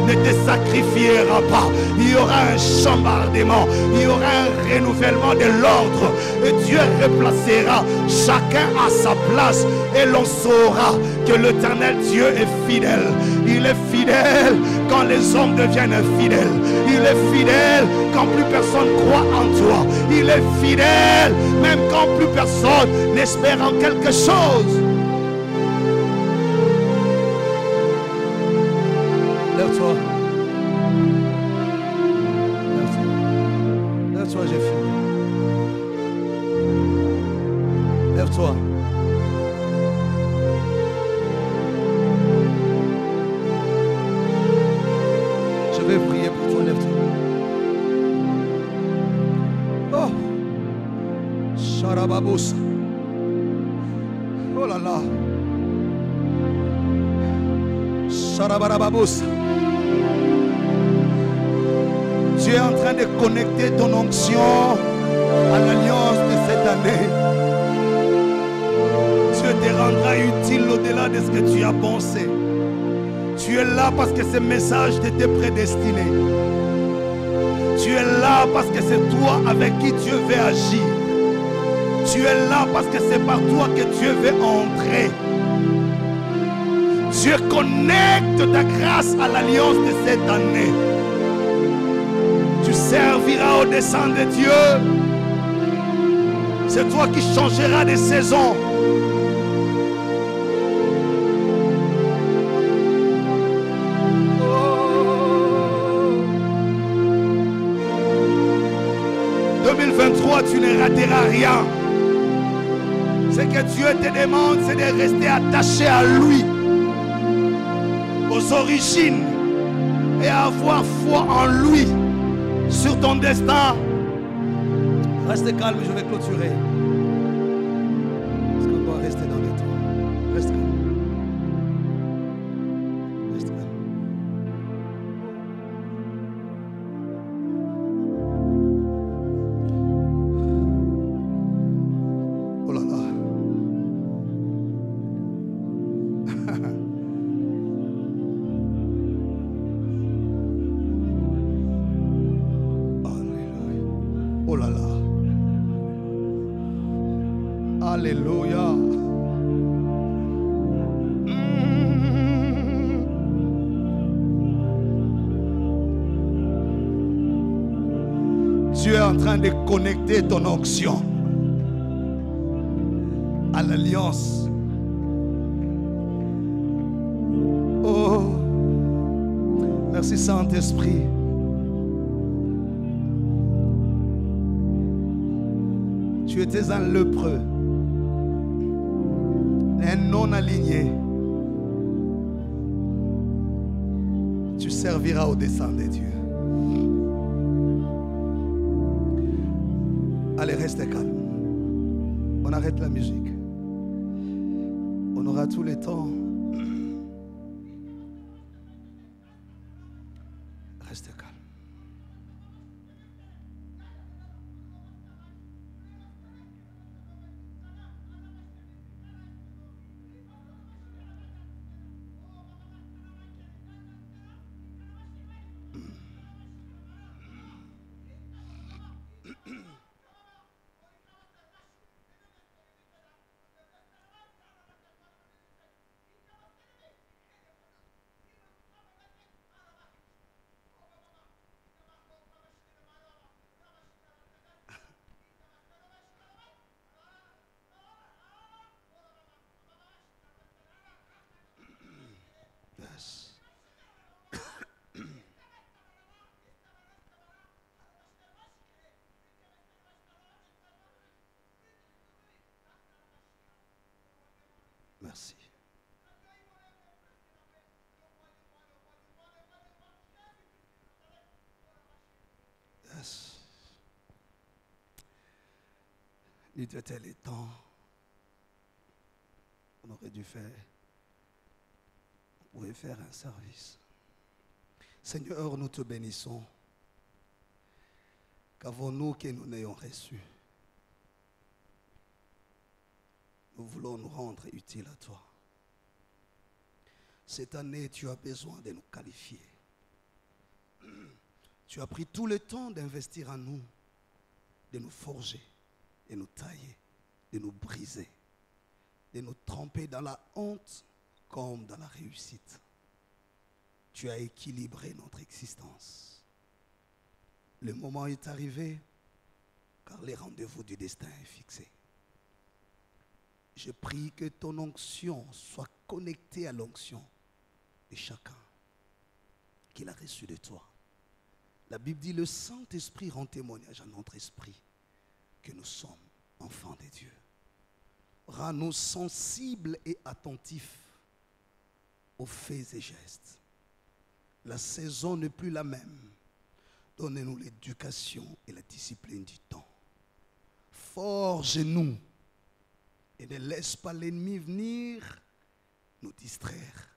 ne te sacrifiera pas. Il y aura un chambardement, il y aura un renouvellement de l'ordre et Dieu replacera chacun à sa place et l'on saura que l'Éternel Dieu est fidèle. Il est fidèle quand les hommes deviennent infidèles. Il est fidèle quand plus personne croit en toi. Il est fidèle même quand plus personne n'espère en quelque chose. Lève-toi. Lève-toi. Lève-toi, j'ai fini. Lève-toi. Je vais prier pour toi, lève-toi. Oh, Sharababoussa. Oh là là. Sharabarababoussa. Tu es en train de connecter ton onction à l'alliance de cette année. Dieu te rendra utile au-delà de ce que tu as pensé. Tu es là parce que ce message t'était prédestiné. Tu es là parce que c'est toi avec qui Dieu veut agir. Tu es là parce que c'est par toi que Dieu veut entrer. Dieu connecte ta grâce à l'alliance de cette année. Tu serviras au dessein de Dieu. C'est toi qui changeras de saison. Tu ne rateras rien. Ce que Dieu te demande, c'est de rester attaché à lui, aux origines, et à avoir foi en lui sur ton destin. Reste calme, je vais clôturer. Parce qu'on doit rester dans les temps. Reste calme. Reste calme. Alléluia. Tu es en train de connecter ton onction à l'alliance. Oh, merci Saint-Esprit. Tu étais un lépreux, un non aligné. Tu serviras au dessein de Dieu. Allez, restez calme. On arrête la musique. On aura tout le temps. Restez calme. Yes. Merci. Yes. Il était le temps. On aurait dû faire. On pourrait faire un service. Seigneur, nous te bénissons. Qu'avons-nous que nous n'ayons reçu? Nous voulons nous rendre utiles à toi. Cette année, tu as besoin de nous qualifier. Tu as pris tout le temps d'investir en nous, de nous forger, de nous tailler, de nous briser, de nous tremper dans la honte comme dans la réussite. Tu as équilibré notre existence. Le moment est arrivé, car les rendez-vous du destin est fixé. Je prie que ton onction soit connectée à l'onction de chacun qu'il a reçu de toi. La Bible dit, le Saint-Esprit rend témoignage à notre esprit que nous sommes enfants de Dieu. Rends-nous sensibles et attentifs aux faits et gestes. La saison n'est plus la même. Donnez-nous l'éducation et la discipline du temps. Forge-nous et ne laisse pas l'ennemi venir nous distraire.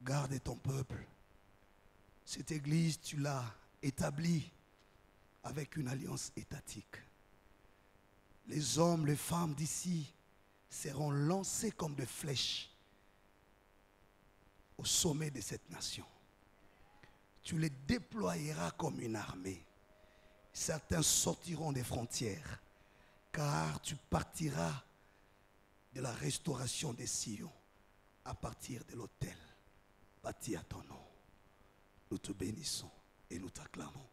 Garde ton peuple. Cette église, tu l'as établie avec une alliance étatique. Les hommes, les femmes d'ici seront lancés comme des flèches au sommet de cette nation. Tu les déployeras comme une armée. Certains sortiront des frontières, car tu partiras de la restauration des Sion à partir de l'autel bâti à ton nom. Nous te bénissons et nous t'acclamons